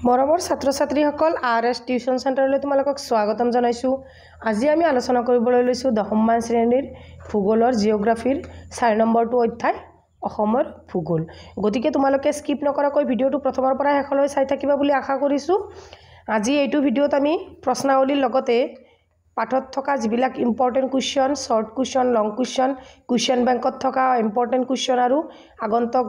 মৰমৰ ছাত্ৰ ছাত্ৰীসকল RS টিউচন চেণ্টাৰলৈ তোমালোকক স্বাগতম জনাইছো। আজি আমি আলোচনা কৰিবলৈ লৈছো 10মান শ্ৰেণীৰ ভূগোলৰ জিঅগ্ৰাফিৰ 4 নম্বৰটো অধ্যায় অসমৰ ভূগোল। গতিকে তোমালোকে স্কিপ নকৰাকৈ ভিডিঅটো প্ৰথমৰ পৰা শেষলৈ চাই থাকিবা বুলি আশা কৰিছো। আজি এইটো ভিডিঅত আমি প্ৰশ্নাৱলীৰ লগতে পাঠত থকা যিবিলাক ইম্পৰ্টেন্ট কুৱেশ্যন, শৰ্ট কুৱেশ্যন, লং কুৱেশ্যন, কুৱেশ্যন বেংকত থকা ইম্পৰ্টেন্ট কুৱেশ্যন আৰু আগন্তুক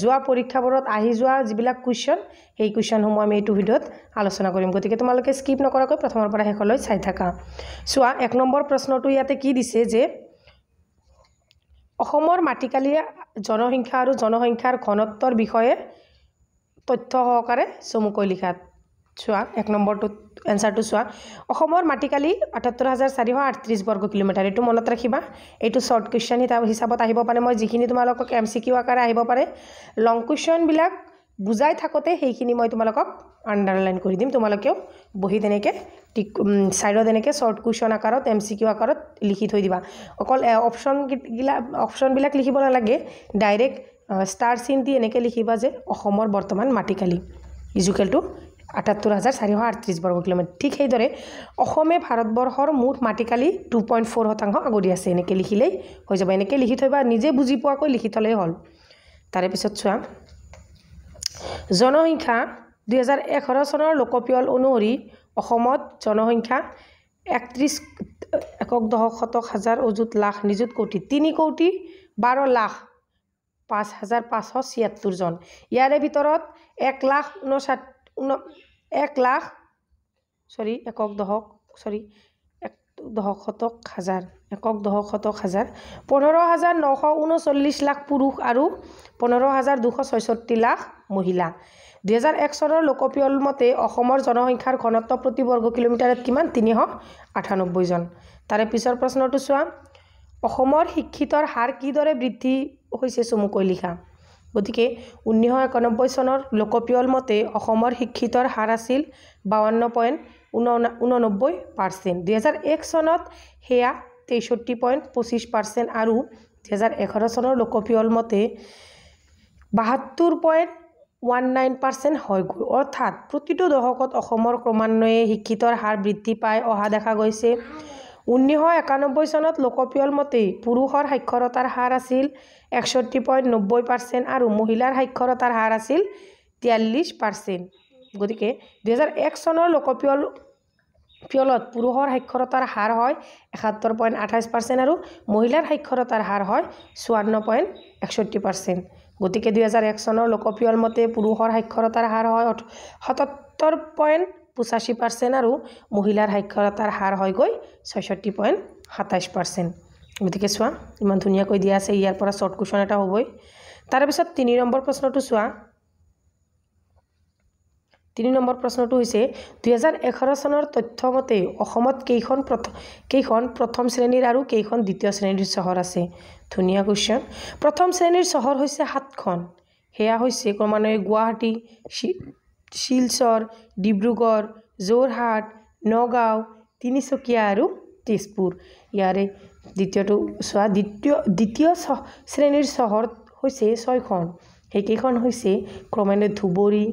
যোৱা পৰীক্ষাবোৰত আহি যোৱা যিবিলাক কুৱেশ্যন এই কুৱেশ্যনসমূহ আমি এইটো ভিডিঅত আলোচনা কৰিম। গতিকে তোমালোকে স্কিপ নকৰাকৈ প্ৰথমৰ পৰা শেষলৈ চাই থাকা। চোৱা 1 নম্বৰ প্ৰশ্নটো ইয়াতে কি দিছে যে অসমৰ মাটিকালি জনসংখ্যা আৰু জনসংখ্যাৰ ঘনত্বৰ বিষয়ে তথ্য সহকাৰে চমুকৈ লিখা। চোৱা 1 নম্বৰটো এনসাৰটো চোৱা অসমৰ মাটিকালি ৭৮,৪৩৮ বৰ্গ কিলোমিটাৰ। এইটো মনত ৰাখিবা। এইটো শৰ্ট কুৱেশ্যন হিচাপত আহিব পাৰে। মই যিখিনি তোমালোকক MCQ আকাৰে আহিব পাৰে লং কুৱেশ্যনবিলাক বুজাই থাকোঁতে সেইখিনি মই তোমালোকক আণ্ডাৰলাইন কৰি দিম। তোমালোকেও বহি তেনেকৈ চাইডত এনেকৈ শৰ্ট কুৱেশ্যন আকাৰত MCQ আকাৰত লিখি থৈ দিবা। অকল অপশ্যনবিলাক লিখিব নালাগে, ডাইৰেক্ট ষ্টাৰ চিন দি এনেকৈ লিখিবা যে অসমৰ বৰ্তমান মাটিকালি ইজুকেল টু ৭৮,৪৩৮ বৰ্গ কিলোমিটাৰ। ঠিক সেইদৰে অসমে ভাৰতবৰ্ষৰ মুঠ মাটিকালি 2.4% আগৰি আছে। এনেকৈ লিখিলেই হৈ যাব। এনেকৈ লিখি থৈবা, নিজে বুজি পোৱাকৈ লিখি থ'লেই হ'ল। তাৰে পিছত চোৱা জনসংখ্যা 2011 চনৰ লোকপিয়ল অনুসৰি অসমত জনসংখ্যা 31,000,000 অযুত লাখ নিযুত কোটি 3,12,05,576 জন। ইয়াৰে ভিতৰত 15,939 লাখ পুৰুষ আৰু 15,266 লাখ মহিলা। 2001 চনৰ লোকপিয়ল মতে অসমৰ জনসংখ্যাৰ ঘনত্ব প্ৰতি বৰ্গ কিলোমিটাৰত কিমান? 398 জন। তাৰে পিছৰ প্ৰশ্নটো চোৱা অসমৰ শিক্ষিতৰ হাৰ কিদৰে বৃদ্ধি হৈছে চমুকৈ লিখা। গতিকে 1991 চনৰ লোকপিয়ল মতে অসমৰ শিক্ষিতৰ হাৰ আছিল 52.89%। 2001 চনত সেয়া 63.25% আৰু 2011 চনৰ লোকপিয়ল মতে 72.19% হয় গৈ। অৰ্থাৎ প্ৰতিটো দশকত অসমৰ ক্ৰমান্বয়ে শিক্ষিতৰ হাৰ বৃদ্ধি পাই অহা দেখা গৈছে। 1991 চনত লোকপিয়ল মতে পুৰুষৰ সাক্ষৰতাৰ হাৰ আছিল 61.90% আৰু মহিলাৰ সাক্ষৰতাৰ হাৰ আছিল 43%। গতিকে 2001 চনৰ লোকপিয়লত পুৰুষৰ সাক্ষৰতাৰ হাৰ হয় 71.28% আৰু মহিলাৰ সাক্ষৰতাৰ হাৰ হয় 54.61%। গতিকে 2001 চনৰ লোকপিয়ল মতে পুৰুষৰ সাক্ষৰতাৰ হাৰ হয় 77.85% আৰু মহিলাৰ সাক্ষৰতাৰ হাৰ হয় গৈ 66.27%। গতিকে চোৱা ইমান ধুনীয়াকৈ দিয়া আছে। ইয়াৰ পৰা শৰ্ট কুৱেশ্যন এটা হ'বই। তাৰপিছত 3 নম্বৰ প্ৰশ্নটো চোৱা 3 নম্বৰ প্ৰশ্নটো হৈছে 2011 চনৰ তথ্য মতে অসমত কেইখন প্ৰথম শ্ৰেণীৰ আৰু কেইখন দ্বিতীয় শ্ৰেণীৰ চহৰ আছে। ধুনীয়া কুৱেশ্যন। প্ৰথম শ্ৰেণীৰ চহৰ হৈছে 7খন। সেয়া হৈছে ক্ৰমান্বয়ে গুৱাহাটী, শিলচৰ, ডিব্ৰুগড়, যোৰহাট, নগাঁও, তিনিচুকীয়া আৰু তেজপুৰ। ইয়াৰে দ্বিতীয়টো চোৱা দ্বিতীয় শ্ৰেণীৰ চহৰ হৈছে 6খন। সেইকেইখন হৈছে ক্ৰমান্বয়ে ধুবুৰী,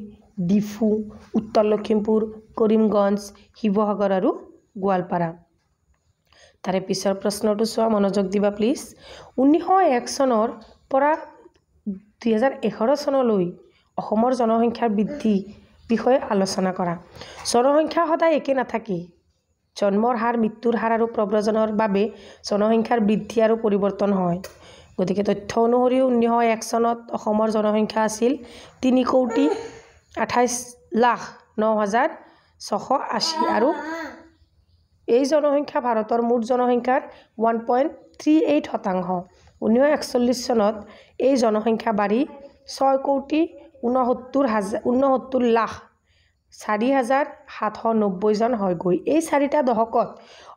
ডিফু, উত্তৰ লখিমপুৰ, কৰিমগঞ্জ, শিৱসাগৰ আৰু গোৱালপাৰা। তাৰে পিছৰ প্ৰশ্নটো চোৱা মনোযোগ দিবা প্লিজ। 1901 চনৰ পৰা 2011 চনলৈ অসমৰ জনসংখ্যাৰ বৃদ্ধি বিষয়ে আলোচনা কৰা। জনসংখ্যা সদায় একে নাথাকে। জন্মৰ হাৰ, মৃত্যুৰ হাৰ আৰু প্ৰব্ৰজনৰ বাবে জনসংখ্যাৰ বৃদ্ধি আৰু পৰিৱৰ্তন হয়। গতিকে তথ্য অনুসৰি 1901 চনত অসমৰ জনসংখ্যা আছিল 3,28,09,680 আৰু এই জনসংখ্যা ভাৰতৰ মুঠ জনসংখ্যাৰ 1.38%। 1941 চনত এই জনসংখ্যা বাঢ়ি 6,69,04,790 জন হয় গৈ। এই 4টা দশকত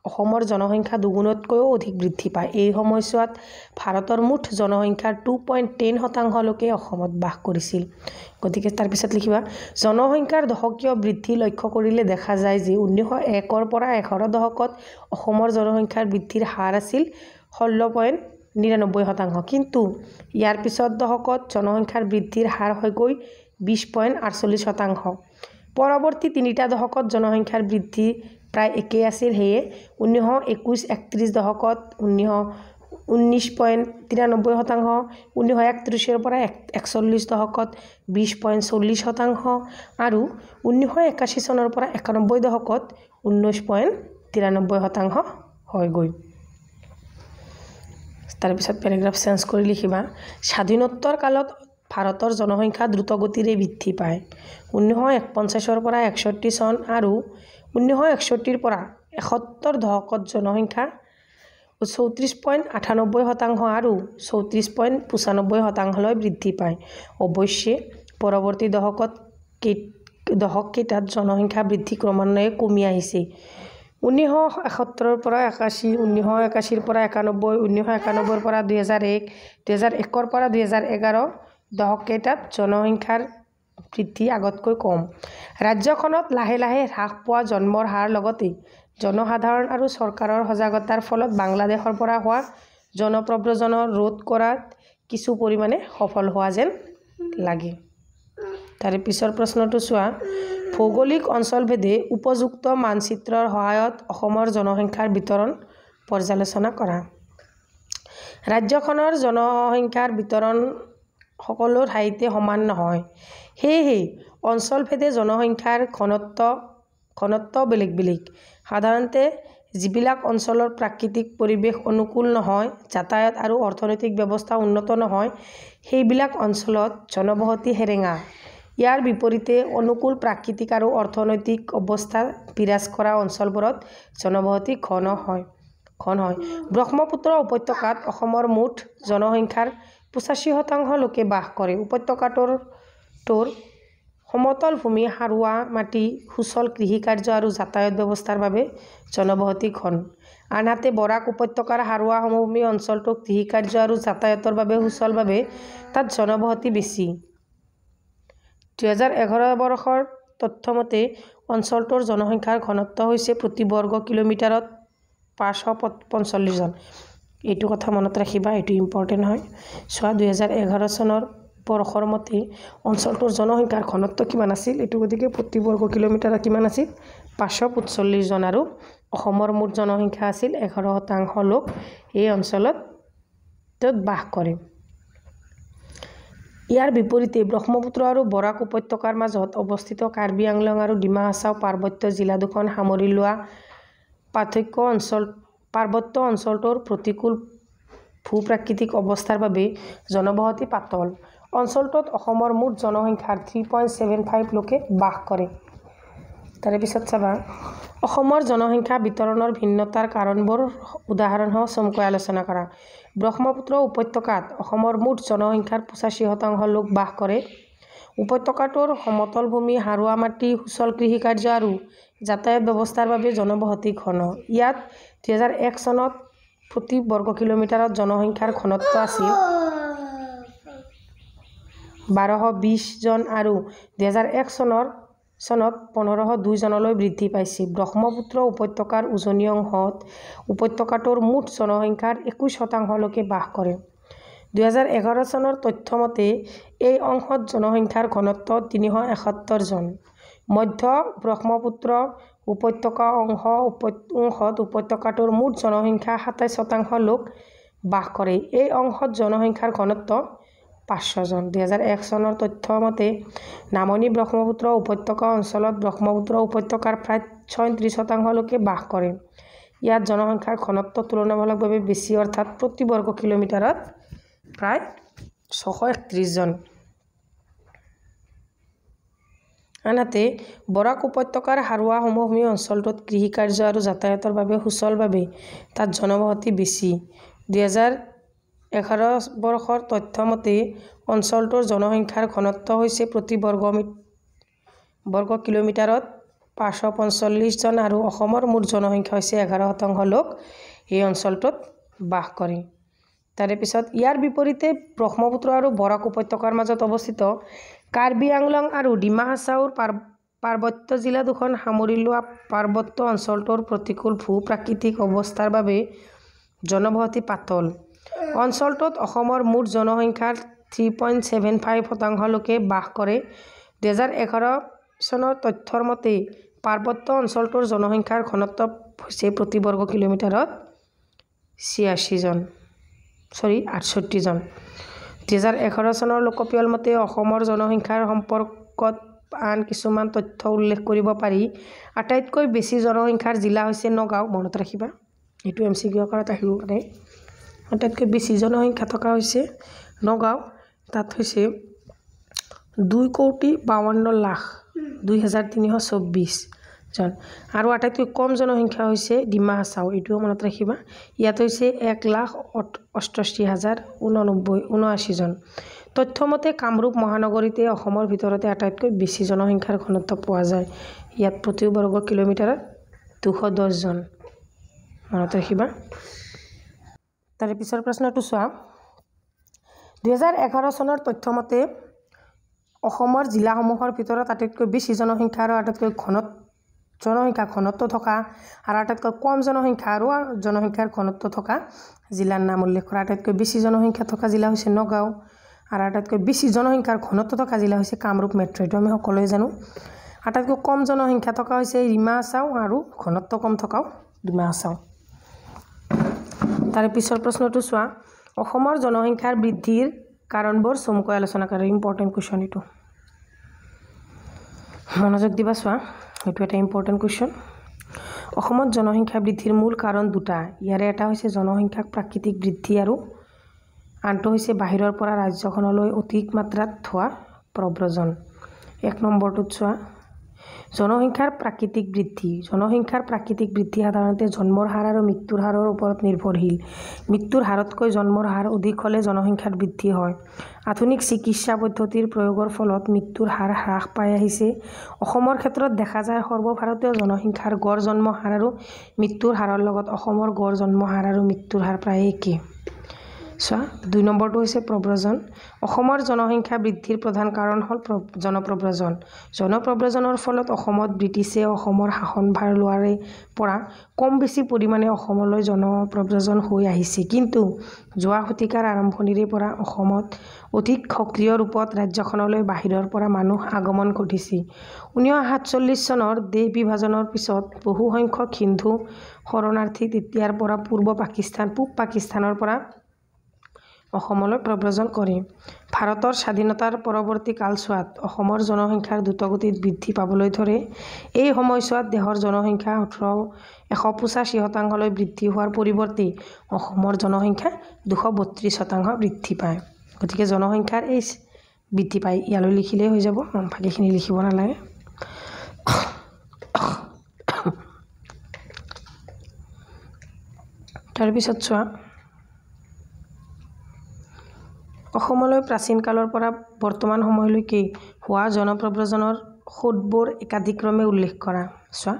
অসমৰ জনসংখ্যা দুগুণতকৈও অধিক বৃদ্ধি পায়। এই সময়ছোৱাত ভাৰতৰ মুঠ জনসংখ্যাৰ 2.10%লৈকে অসমত বাস কৰিছিল। গতিকে তাৰপিছত লিখিবা জনসংখ্যাৰ দশকীয় বৃদ্ধি লক্ষ্য কৰিলে দেখা যায় যে 1901 পৰা 11 দশকত অসমৰ জনসংখ্যাৰ বৃদ্ধিৰ হাৰ আছিল 16.99%। কিন্তু ইয়াৰ পিছত দশকত জনসংখ্যাৰ বৃদ্ধিৰ হাৰ হৈ গৈ 20.48%। পৰৱৰ্তী তিনিটা দশকত জনসংখ্যাৰ বৃদ্ধি প্ৰায় একেই আছিল। সেয়ে 1921-31 দশকত 19.93%, 1931 পৰা 41 দশকত 20.40% আৰু 1981 চনৰ পৰা 91 দশকত 19.93% হয়গৈ। তাৰপিছত পেৰাগ্ৰাফ চেঞ্জ কৰি লিখিবা, স্বাধীনোত্তৰ কালত ভাৰতৰ জনসংখ্যা দ্ৰুতগতিৰে বৃদ্ধি পায়। 1941 পৰা 61 চন আৰু 1961 পৰা 71 দশকত জনসংখ্যা 34.98% আৰু 34.95% বৃদ্ধি পায়। অৱশ্যে পৰৱৰ্তী দশককেইটাত জনসংখ্যা বৃদ্ধি ক্ৰমান্বয়ে কমি আহিছে। 1971 পৰা 81, 1981 পৰা 91, 1991 পৰা 2001, 2001 পৰা 2011 দশককেইটাত জনসংখ্যাৰ বৃদ্ধি আগতকৈ কম। ৰাজ্যখনত লাহে লাহে হ্ৰাস পোৱা জন্মৰ হাৰ লগতে জনসাধাৰণ আৰু চৰকাৰৰ সজাগতাৰ ফলত বাংলাদেশৰ পৰা হোৱা জনপ্ৰব্ৰজন ৰোধ কৰাত কিছু পৰিমাণে সফল হোৱা যেন লাগে। তাৰে পিছৰ প্ৰশ্নটো চোৱা, ভৌগোলিক অঞ্চলভেদে উপযুক্ত মানচিত্ৰৰ সহায়ত অসমৰ জনসংখ্যাৰ বিতৰণ পৰ্যালোচনা কৰা। ৰাজ্যখনৰ জনসংখ্যাৰ বিতৰণ সকলো ঠাইতে সমান নহয়। সেয়েহে অঞ্চলভেদে জনসংখ্যাৰ ঘনত্ব বেলেগ বেলেগ। সাধাৰণতে যিবিলাক অঞ্চলৰ প্ৰাকৃতিক পৰিৱেশ অনুকূল নহয়, যাতায়াত আৰু অৰ্থনৈতিক ব্যৱস্থা উন্নত নহয়, সেইবিলাক অঞ্চলত জনবসতি সেৰেঙা। ইয়াৰ বিপৰীতে অনুকূল প্ৰাকৃতিক আৰু অৰ্থনৈতিক অৱস্থা বিৰাজ কৰা অঞ্চলবোৰত জনবসতি ঘন হয়। ব্ৰহ্মপুত্ৰ উপত্যকাত অসমৰ মুঠ জনসংখ্যাৰ 85% লোকে বাস কৰে। উপত্যকাটোৰ সমতল ভূমি, সাৰুৱা মাটি, সুচল কৃষিকাৰ্য আৰু যাতায়াত ব্যৱস্থাৰ বাবে জনবসতি ঘন। আনহাতে বৰাক উপত্যকাৰ সাৰুৱা সমভূমি অঞ্চলটো কৃষিকাৰ্য আৰু যাতায়াতৰ বাবে সুচল বাবে তাত জনবসতি বেছি। 2011 বৰ্ষৰ তথ্যমতে অঞ্চলটোৰ জনসংখ্যাৰ ঘনত্ব হৈছে প্ৰতি বৰ্গ কিলোমিটাৰত 545 জন। এইটো কথা মনত ৰাখিবা, এইটো ইম্পৰ্টেণ্ট হয়। চোৱা, 2011 চনৰ বৰ্ষৰ মতে অঞ্চলটোৰ জনসংখ্যাৰ ঘনত্ব কিমান আছিল, এইটো গতিকে প্ৰতি বৰ্গ কিলোমিটাৰত কিমান আছিল, 545 জন। আৰু অসমৰ মুঠ জনসংখ্যা আছিল 11% লোক এই অঞ্চলত বাস কৰে। ইয়াৰ বিপৰীতে ব্ৰহ্মপুত্ৰ আৰু বৰাক উপত্যকাৰ মাজত অৱস্থিত কাৰ্বি আংলং আৰু ডিমা হাছাও পাৰ্বত্য জিলা দুখন সামৰি লোৱা পাৰ্বত্য অঞ্চলটোৰ প্ৰতিকূল ভূ-প্ৰাকৃতিক অৱস্থাৰ বাবে জনবসতি পাতল। অঞ্চলটোত অসমৰ মুঠ জনসংখ্যাৰ 3.75 লোকে বাস কৰে। তাৰে পিছত চাবা, অসমৰ জনসংখ্যা বিতৰণৰ ভিন্নতাৰ কাৰণবোৰ উদাহৰণসহ চমুকৈ আলোচনা কৰা। ব্ৰহ্মপুত্ৰ উপত্যকাত অসমৰ মুঠ জনসংখ্যাৰ 85% লোক বাস কৰে। উপত্যকাটোৰ সমতল ভূমি, সাৰুৱা মাটি, সুচল কৃষিকাৰ্য আৰু যাতায়াত ব্যৱস্থাৰ বাবে জনবসতি ঘন। ইয়াত 2001 চনত প্ৰতি বৰ্গ কিলোমিটাৰত জনসংখ্যাৰ ঘনত্ব আছিল 1220 জন আৰু 2001 চনত 1502 জনলৈ বৃদ্ধি পাইছে। ব্ৰহ্মপুত্ৰ উপত্যকাৰ উজনি অংশত উপত্যকাটোৰ মুঠ জনসংখ্যাৰ 21% লোকে বাস কৰে। 2011 চনৰ তথ্যমতে এই অংশত জনসংখ্যাৰ ঘনত্ব 371 জন। মধ্য ব্ৰহ্মপুত্ৰ উপত্যকা অংশত উপত্যকাটোৰ মুঠ জনসংখ্যা 27% লোক বাস কৰে। এই অংশত জনসংখ্যাৰ ঘনত্ব 500 জন। 2001 চনৰ তথ্যমতে নামনি ব্ৰহ্মপুত্ৰ উপত্যকা অঞ্চলত ব্ৰহ্মপুত্ৰ উপত্যকাৰ প্ৰায় 36% লোকে বাস কৰে। ইয়াত জনসংখ্যাৰ ঘনত্ব তুলনামূলকভাৱে বেছি, অৰ্থাৎ প্ৰতি বৰ্গ কিলোমিটাৰত প্ৰায় 631 জন। আনহাতে বৰাক উপত্যকাৰ সাৰুৱা সমভূমি অঞ্চলটোত কৃষিকাৰ্য আৰু যাতায়াতৰ বাবে সুচল বাবে তাত জনবসতি বেছি। 2011 বৰ্ষৰ তথ্যমতে অঞ্চলটোৰ জনসংখ্যাৰ ঘনত্ব হৈছে প্ৰতি বৰ্গ কিলোমিটাৰত 545 জন আৰু অসমৰ মুঠ জনসংখ্যা হৈছে 11% লোক এই অঞ্চলটোত বাস কৰে। তাৰে পিছত ইয়াৰ বিপৰীতে ব্ৰহ্মপুত্ৰ আৰু বৰাক উপত্যকাৰ মাজত অৱস্থিত কাৰ্বি আংলং আৰু ডিমা হাছাওৰ পাৰ্বত্য জিলা দুখন সামৰি লোৱা পাৰ্বত্য অঞ্চলটোৰ প্ৰতিকূল ভূ-প্ৰাকৃতিক অৱস্থাৰ বাবে জনবসতি পাতল। অঞ্চলটোত অসমৰ মুঠ জনসংখ্যাৰ 3.75% লোকে বাস কৰে। চনৰ তথ্যৰ মতে পাৰ্বত্য অঞ্চলটোৰ জনসংখ্যাৰ ঘনত্ব হৈছে প্ৰতি বৰ্গ কিলোমিটাৰত 68 জন। 2011 চনৰ লোকপিয়ল মতে অসমৰ জনসংখ্যাৰ সম্পৰ্কত আন কিছুমান তথ্য উল্লেখ কৰিব পাৰি। আটাইতকৈ বেছি জনসংখ্যাৰ জিলা হৈছে নগাঁও। মনত ৰাখিবা, এইটো MCQ আকাৰত আহিব পাৰে। আটাইতকৈ বেছি জনসংখ্যা থকা হৈছে নগাঁও, তাত হৈছে 2,52,00,000 জন। আৰু আটাইতকৈ কম জনসংখ্যা হৈছে ডিমা হাছাও, এইটোও মনত ৰাখিবা। ইয়াত হৈছে 1,88,079 জন। তথ্যমতে কামৰূপ মহানগৰীতে অসমৰ ভিতৰতে আটাইতকৈ বেছি জনসংখ্যাৰ ঘনত্ব পোৱা যায়। ইয়াত প্ৰতি বৰ্গ কিলোমিটাৰত 210 জন। মনত ৰাখিবা। তাৰে পিছৰ প্ৰশ্নটো চোৱা। 2011 চনৰ তথ্যমতে অসমৰ জিলাসমূহৰ ভিতৰত আটাইতকৈ বেছি জনসংখ্যা আৰু আটাইতকৈ জনসংখ্যা ঘনত্ব থকা আৰু আটাইতকৈ কম জনসংখ্যা আৰু জনসংখ্যাৰ ঘনত্ব থকা জিলাৰ নাম উল্লেখ কৰা। আটাইতকৈ বেছি জনসংখ্যা থকা জিলা হৈছে নগাঁও আৰু আটাইতকৈ বেছি জনসংখ্যাৰ ঘনত্ব থকা জিলা হৈছে কামৰূপ মেট্ৰ'। এইটো আমি সকলোৱে জানো। আটাইতকৈ কম জনসংখ্যা থকা হৈছে ডিমা হাছাও আৰু ঘনত্ব কম থকাও ডিমা হাছাও। তাৰে পিছৰ প্ৰশ্নটো চোৱা। অসমৰ জনসংখ্যাৰ বৃদ্ধিৰ কাৰণবোৰ চমুকৈ আলোচনা কৰা। ইম্পৰ্টেণ্ট কুৱেশ্যন এইটো, মনোযোগ দিবা চোৱা। এইটো এটা ইম্পৰ্টেণ্ট কুৱেশ্যন। অসমত জনসংখ্যা বৃদ্ধিৰ মূল কাৰণ দুটা। ইয়াৰে এটা হৈছে জনসংখ্যাক প্ৰাকৃতিক বৃদ্ধি আৰু আনটো হৈছে বাহিৰৰ পৰা ৰাজ্যখনলৈ অধিক মাত্ৰাত হোৱা প্ৰব্ৰজন। 1 নম্বৰটোত চোৱা। জনসংখ্যাৰ প্ৰাকৃতিক বৃদ্ধি। জনসংখ্যাৰ প্ৰাকৃতিক বৃদ্ধি সাধাৰণতে জন্মৰ হাৰ আৰু মৃত্যুৰ হাৰৰ ওপৰত নিৰ্ভৰশীল। মৃত্যুৰ হাৰতকৈ জন্মৰ হাৰ অধিক হ'লে জনসংখ্যাৰ বৃদ্ধি হয়। আধুনিক চিকিৎসা পদ্ধতিৰ প্ৰয়োগৰ ফলত মৃত্যুৰ হাৰ হ্ৰাস পাই আহিছে। অসমৰ ক্ষেত্ৰত দেখা যায় সৰ্বভাৰতীয় জনসংখ্যাৰ গড় জন্ম হাৰ আৰু মৃত্যুৰ হাৰৰ লগত অসমৰ গড় জন্ম হাৰ আৰু মৃত্যুৰ হাৰ প্ৰায় একে। চোৱা, 2 নম্বৰটো হৈছে প্ৰব্ৰজন। অসমৰ জনসংখ্যা বৃদ্ধিৰ প্ৰধান কাৰণ হ'ল জনপ্ৰব্ৰজন। জনপ্ৰব্ৰজনৰ ফলত অসমত ব্ৰিটিছে অসমৰ শাসনভাৰ লোৱাৰে পৰা কম বেছি পৰিমাণে অসমলৈ জনপ্ৰব্ৰজন হৈ আহিছে। কিন্তু যোৱা শতিকাৰ আৰম্ভণিৰে পৰা অসমত অধিক সক্ৰিয় ৰূপত ৰাজ্যখনলৈ বাহিৰৰ পৰা মানুহ আগমন ঘটিছে। 1947 চনৰ দেশ বিভাজনৰ পিছত বহু সংখ্যক হিন্দু শৰণাৰ্থী তেতিয়াৰ পৰা পূব পাকিস্তানৰ পৰা অসমলৈ প্ৰব্ৰজন কৰে। ভাৰতৰ স্বাধীনতাৰ পৰৱৰ্তী কালছোৱাত অসমৰ জনসংখ্যাৰ দ্ৰুতগতিত বৃদ্ধি পাবলৈ ধৰে। এই সময়ছোৱাত দেশৰ জনসংখ্যা 185% বৃদ্ধি হোৱাৰ পৰিৱৰ্তে অসমৰ জনসংখ্যা 232% বৃদ্ধি পায়। গতিকে জনসংখ্যাৰ এই বৃদ্ধি পায়, ইয়ালৈ লিখিলেই হৈ যাব, বাকীখিনি লিখিব নালাগে। তাৰপিছত চোৱা। অসমলৈ প্ৰাচীন কালৰ পৰা বৰ্তমান সময়লৈকে হোৱা জনপ্ৰব্ৰজনৰ সোঁতবোৰ একাধিক্ৰমে উল্লেখ কৰা। চোৱা,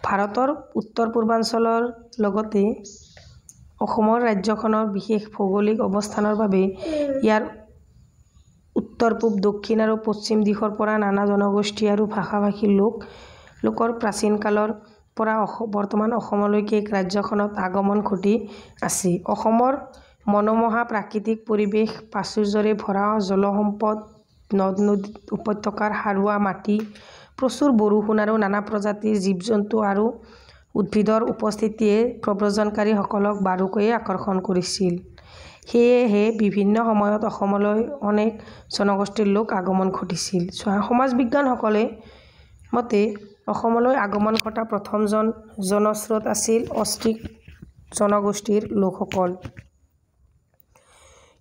ভাৰতৰ উত্তৰ পূৰ্বাঞ্চলৰ লগতে অসমৰ ৰাজ্যখনৰ বিশেষ ভৌগোলিক অৱস্থানৰ বাবে ইয়াৰ উত্তৰ পূব, দক্ষিণ আৰু পশ্চিম দিশৰ পৰা নানা জনগোষ্ঠী আৰু ভাষা-ভাষীৰ লোকৰ প্ৰাচীন কালৰ পৰা বৰ্তমান অসমলৈকে ৰাজ্যখনত আগমন ঘটি আছে। অসমৰ মনোমোহা প্ৰাকৃতিক পৰিৱেশ, প্ৰাচুৰ্যৰে ভৰা জলসম্পদ, নদ-নদী, উপত্যকাৰ সাৰুৱা মাটি, প্ৰচুৰ বৰষুণ আৰু নানা প্ৰজাতিৰ জীৱ-জন্তু আৰু উদ্ভিদৰ উপস্থিতিয়ে প্ৰব্ৰজনকাৰীসকলক বাৰুকৈয়ে আকৰ্ষণ কৰিছিল। সেয়েহে বিভিন্ন সময়ত অসমলৈ অনেক জনগোষ্ঠীৰ লোক আগমন ঘটিছিল। সমাজ বিজ্ঞানসকলে মতে অসমলৈ আগমন ঘটা প্ৰথম জনস্ৰোত আছিল অষ্ট্ৰিক জনগোষ্ঠীৰ লোকসকল।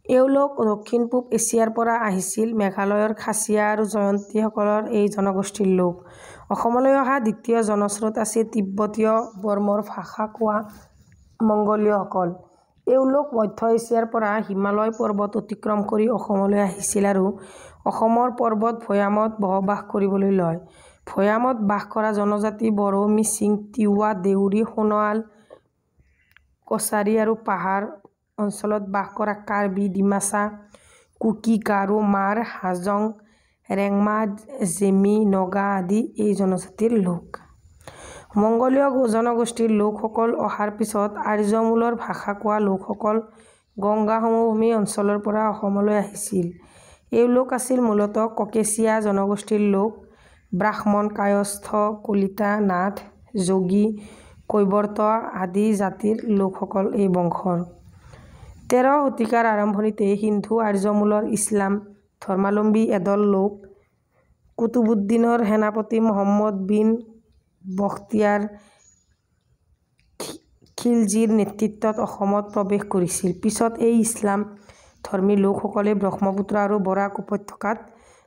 এওঁলোক দক্ষিণ-পূব এছিয়াৰ পৰা আহিছিল। মেঘালয়ৰ খাচীয়া আৰু জয়ন্তীসকলৰ এই জনগোষ্ঠীৰ লোক। অসমলৈ অহা দ্বিতীয় জনস্ৰোত আছিল তিব্বতীয় বৰ্মৰ ভাষা কোৱা মংগোলীয়সকল। এওঁলোক মধ্য এছিয়াৰ পৰা হিমালয় পৰ্বত অতিক্ৰম কৰি অসমলৈ আহিছিল আৰু অসমৰ পৰ্বত ভৈয়ামত বসবাস কৰিবলৈ লয়। ভৈয়ামত বাস কৰা জনজাতি বড়ো, মিচিং, তিৱা, দেউৰী, সোণোৱাল, কছাৰী আৰু পাহাৰ অঞ্চলত বাস কৰা কাৰ্বি, ডিমাছা, কুকি, গাৰো, মাৰ, হাজং, ৰেংমা, জেমি, নগা আদি এই জনজাতিৰ লোক। মংগোলীয় জনগোষ্ঠীৰ লোকসকল অহাৰ পিছত আৰ্য মূলৰ ভাষা কোৱা লোকসকল গংগা সমভূমি অঞ্চলৰ পৰা অসমলৈ আহিছিল। এওঁলোক আছিল মূলতঃ ককেচিয়া জনগোষ্ঠীৰ লোক। ব্ৰাহ্মণ, কায়স্থ, কলিতা, নাথ, যোগী, কৈবৰ্ত আদি জাতিৰ লোকসকল এই বংশৰ। 13 শতিকাৰ আৰম্ভণিতে সিন্ধু আৰ্যমূলৰ ইছলাম ধৰ্মাৱলম্বী এদল লোক কুতুবুদ্দিনৰ সেনাপতি মহম্মদ বিন বখতিয়াৰ খিলজীৰ নেতৃত্বত অসমত প্ৰৱেশ কৰিছিল। পিছত এই ইছলাম ধৰ্মী লোকসকলে ব্ৰহ্মপুত্ৰ আৰু বৰাক উপত্যকাত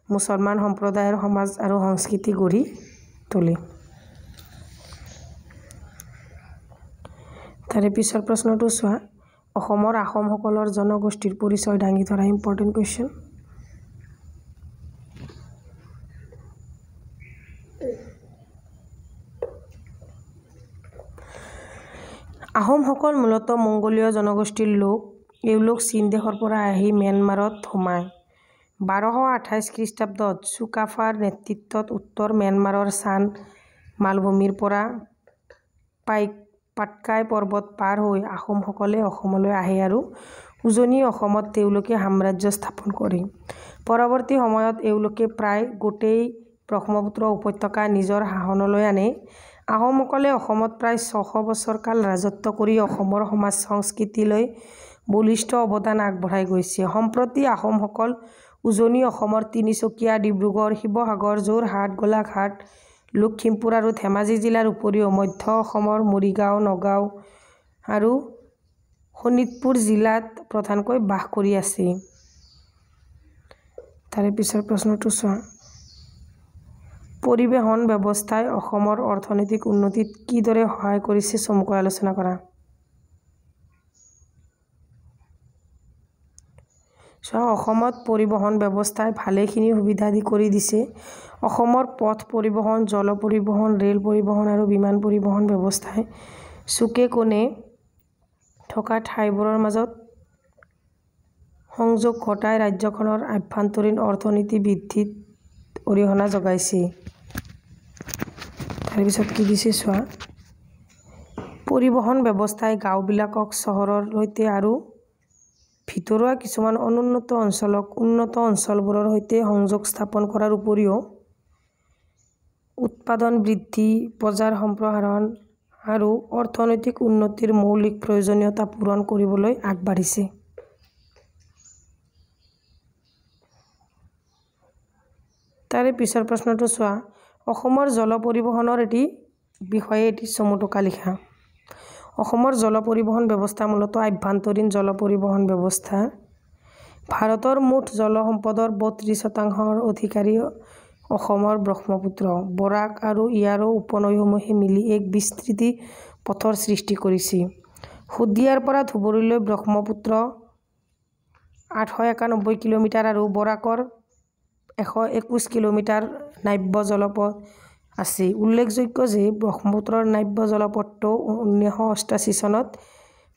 মুছলমান সম্প্ৰদায়ৰ সমাজ আৰু সংস্কৃতি গঢ়ি তোলে। তাৰে পিছৰ প্ৰশ্নটো চোৱা, অসমৰ আহোমসকলৰ জনগোষ্ঠীৰ পৰিচয় দাঙি ধৰা ইম্পৰ্টেণ্ট কুৱেশ্যন। আহোমসকল মূলতঃ মংগোলীয় জনগোষ্ঠীৰ লোক। এওঁলোক চীন দেশৰ পৰা আহি ম্যানমাৰত সোমায়। 1228 খ্ৰীষ্টাব্দত চুকাফাৰ নেতৃত্বত উত্তৰ ম্যানমাৰৰ চান মালভূমিৰ পৰা পাটকাই পৰ্বত পাৰ হৈ আহোমসকলে অসমলৈ আহে আৰু উজনি অসমত তেওঁলোকে সাম্ৰাজ্য স্থাপন কৰে। পৰৱৰ্তী সময়ত এওঁলোকে প্ৰায় গোটেই ব্ৰহ্মপুত্ৰ উপত্যকা নিজৰ শাসনলৈ আনে। আহোমসকলে অসমত প্ৰায় 600 বছৰ কাল ৰাজত্ব কৰি অসমৰ সমাজ সংস্কৃতিলৈ বলিষ্ঠ অৱদান আগবঢ়াই গৈছে। সম্প্ৰতি আহোমসকল উজনি অসমৰ তিনিচুকীয়া, ডিব্ৰুগড়, শিৱসাগৰ, যোৰহাট, গোলাঘাট, লখিমপুৰ আৰু ধেমাজি জিলাৰ উপৰিও মধ্য অসমৰ মৰিগাঁও, নগাঁও আৰু শোণিতপুৰ জিলাত প্ৰধানকৈ বাস কৰি আছে। তাৰে পিছৰ প্ৰশ্নটো চোৱা, পৰিবহণ ব্যৱস্থাই অসমৰ অৰ্থনৈতিক উন্নতিত কিদৰে সহায় কৰিছে চমুকৈ আলোচনা কৰা। অসমত পৰিবহণ ব্যৱস্থাই ভালেখিনি সুবিধা কৰি দিছে। অসমৰ পথ পৰিবহণ, জল পৰিবহণ, ৰেল পৰিবহণ আৰু বিমান পৰিবহণ ব্যৱস্থাই চুকে কোণে থকা ঠাইবোৰৰ মাজত সংযোগ ঘটাই ৰাজ্যখনৰ আভ্যন্তৰীণ অৰ্থনীতি বৃদ্ধিত অৰিহণা যোগাইছে। তাৰপিছত কি দিছে চোৱা, পৰিবহণ ব্যৱস্থাই গাঁওবিলাকক চহৰৰ সৈতে আৰু ভিতৰুৱা কিছুমান অনুন্নত অঞ্চলক উন্নত অঞ্চলবোৰৰ সৈতে সংযোগ স্থাপন কৰাৰ উপৰিও উৎপাদন বৃদ্ধি, বজাৰ সম্প্ৰসাৰণ আৰু অৰ্থনৈতিক উন্নতিৰ মৌলিক প্ৰয়োজনীয়তা পূৰণ কৰিবলৈ আগবাঢ়িছে। তাৰে পিছৰ প্ৰশ্নটো চোৱা, অসমৰ জল পৰিবহণৰ বিষয়ে এটি চমু টোকা লিখা। অসমৰ জল পৰিবহণ ব্যৱস্থা মূলতঃ আভ্যন্তৰীণ জল পৰিবহণ ব্যৱস্থা। ভাৰতৰ মুঠ জল সম্পদৰ 32% অধিকাৰী অসমৰ ব্ৰহ্মপুত্ৰ, বৰাক আৰু ইয়াৰ উপনৈসমূহে মিলি এক বিস্তৃত পথৰ সৃষ্টি কৰিছে। শোণিতপুৰৰ পৰা ধুবুৰীলৈ ব্ৰহ্মপুত্ৰ 891 কিলোমিটাৰ আৰু বৰাকৰ 121 কিলোমিটাৰ নাব্য জলপথ আছে। উল্লেখযোগ্য যে ব্ৰহ্মপুত্ৰৰ নাব্য জলপথটো 1988 চনত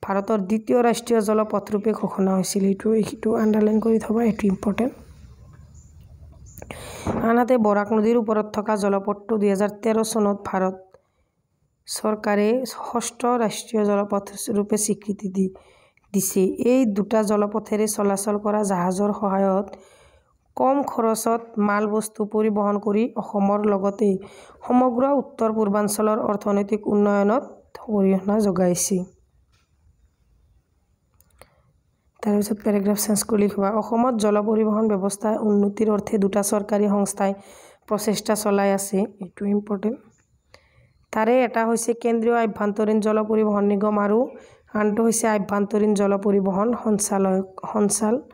ভাৰতৰ দ্বিতীয় ৰাষ্ট্ৰীয় জলপথৰূপে ঘোষণা হৈছিল। এইটো আণ্ডাৰলাইন কৰি থবা, এইটো ইম্পৰ্টেণ্ট। আনহাতে বৰাক নদীৰ ওপৰত থকা জলপথটো 2013 চনত ভাৰত চৰকাৰে ষষ্ঠ ৰাষ্ট্ৰীয় জলপথ ৰূপে স্বীকৃতি দিছে। এই দুটা জলপথেৰে চলাচল কৰা জাহাজৰ সহায়ত কম খৰচত মাল বস্তু পৰিবহণ কৰি অসমৰ লগতে সমগ্ৰ উত্তৰ পূৰ্বাঞ্চলৰ অৰ্থনৈতিক উন্নয়নত অৰিহণা যোগাইছে। তাৰপিছত পেৰাগ্ৰাফ চেঞ্জ কৰি লিখিবা, অসমত জল পৰিবহণ ব্যৱস্থা উন্নতিৰ অৰ্থে দুটা চৰকাৰী সংস্থাই প্ৰচেষ্টা চলাই আছে। এইটো ইম্পৰ্টেণ্ট। তাৰে এটা হৈছে কেন্দ্ৰীয় আভ্যন্তৰীণ জল পৰিবহণ নিগম আৰু আনটো হৈছে আভ্যন্তৰীণ জল পৰিবহণ সঞ্চালকালয়।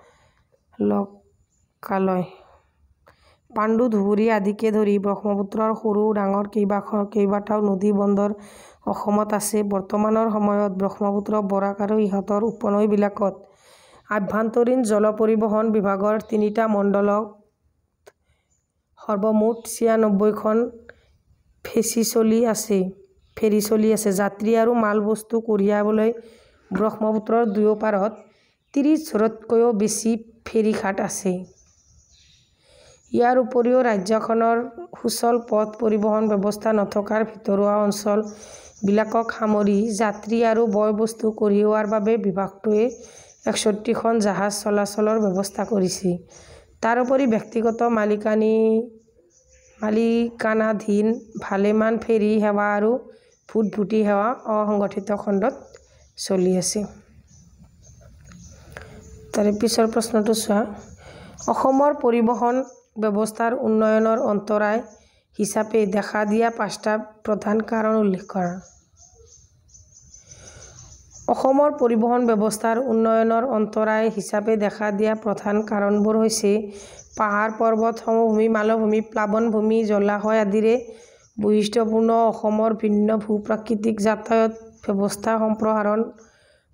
পাণ্ডু, ধুবুৰী আদিকে ধৰি ব্ৰহ্মপুত্ৰৰ সৰু ডাঙৰ কেইবাটাও নদী বন্দৰ অসমত আছে। বৰ্তমানৰ সময়ত ব্ৰহ্মপুত্ৰ, বৰাক আৰু ইহঁতৰ উপনৈবিলাকত আভ্যন্তৰীণ জল পৰিবহণ বিভাগৰ 3টা মণ্ডলত সৰ্বমুঠ 96খন ফেৰী চলি আছে। যাত্ৰী আৰু মাল বস্তু কঢ়িয়াবলৈ ব্ৰহ্মপুত্ৰৰ দুয়োপাৰত 30,000তকৈও বেছি ফেৰীঘাট আছে। ইয়াৰ উপৰিও ৰাজ্যখনৰ সুচল পথ পৰিবহণ ব্যৱস্থা নথকাৰ ভিতৰুৱা অঞ্চল বিলাকক সামৰি যাত্ৰী আৰু বয় বস্তু কঢ়িওৱাৰ বাবে বিভাগটোৱে 61খন জাহাজ চলাচলৰ ব্যৱস্থা কৰিছে। তাৰোপৰি ব্যক্তিগত মালিকানাধীন ভালেমান ফেৰী সেৱা আৰু ফুটভুটি সেৱা অসংগঠিত খণ্ডত চলি আছে। তাৰে পিছৰ প্ৰশ্নটো চোৱা, অসমৰ পৰিবহণ ব্যৱস্থাৰ উন্নয়নৰ অন্তৰায় হিচাপে দেখা দিয়া 5টা প্ৰধান কাৰণ উল্লেখ কৰা। অসমৰ পৰিবহণ ব্যৱস্থাৰ উন্নয়নৰ অন্তৰায় হিচাপে দেখা দিয়া প্ৰধান কাৰণবোৰ হৈছে পাহাৰ পৰ্বত সমভূমি মালভূমি প্লাৱনভূমি জলাশয় আদিৰে বৈশিষ্ট্যপূৰ্ণ অসমৰ ভিন্ন ভূ-প্ৰাকৃতিক যাতায়াত ব্যৱস্থা সম্প্ৰসাৰণ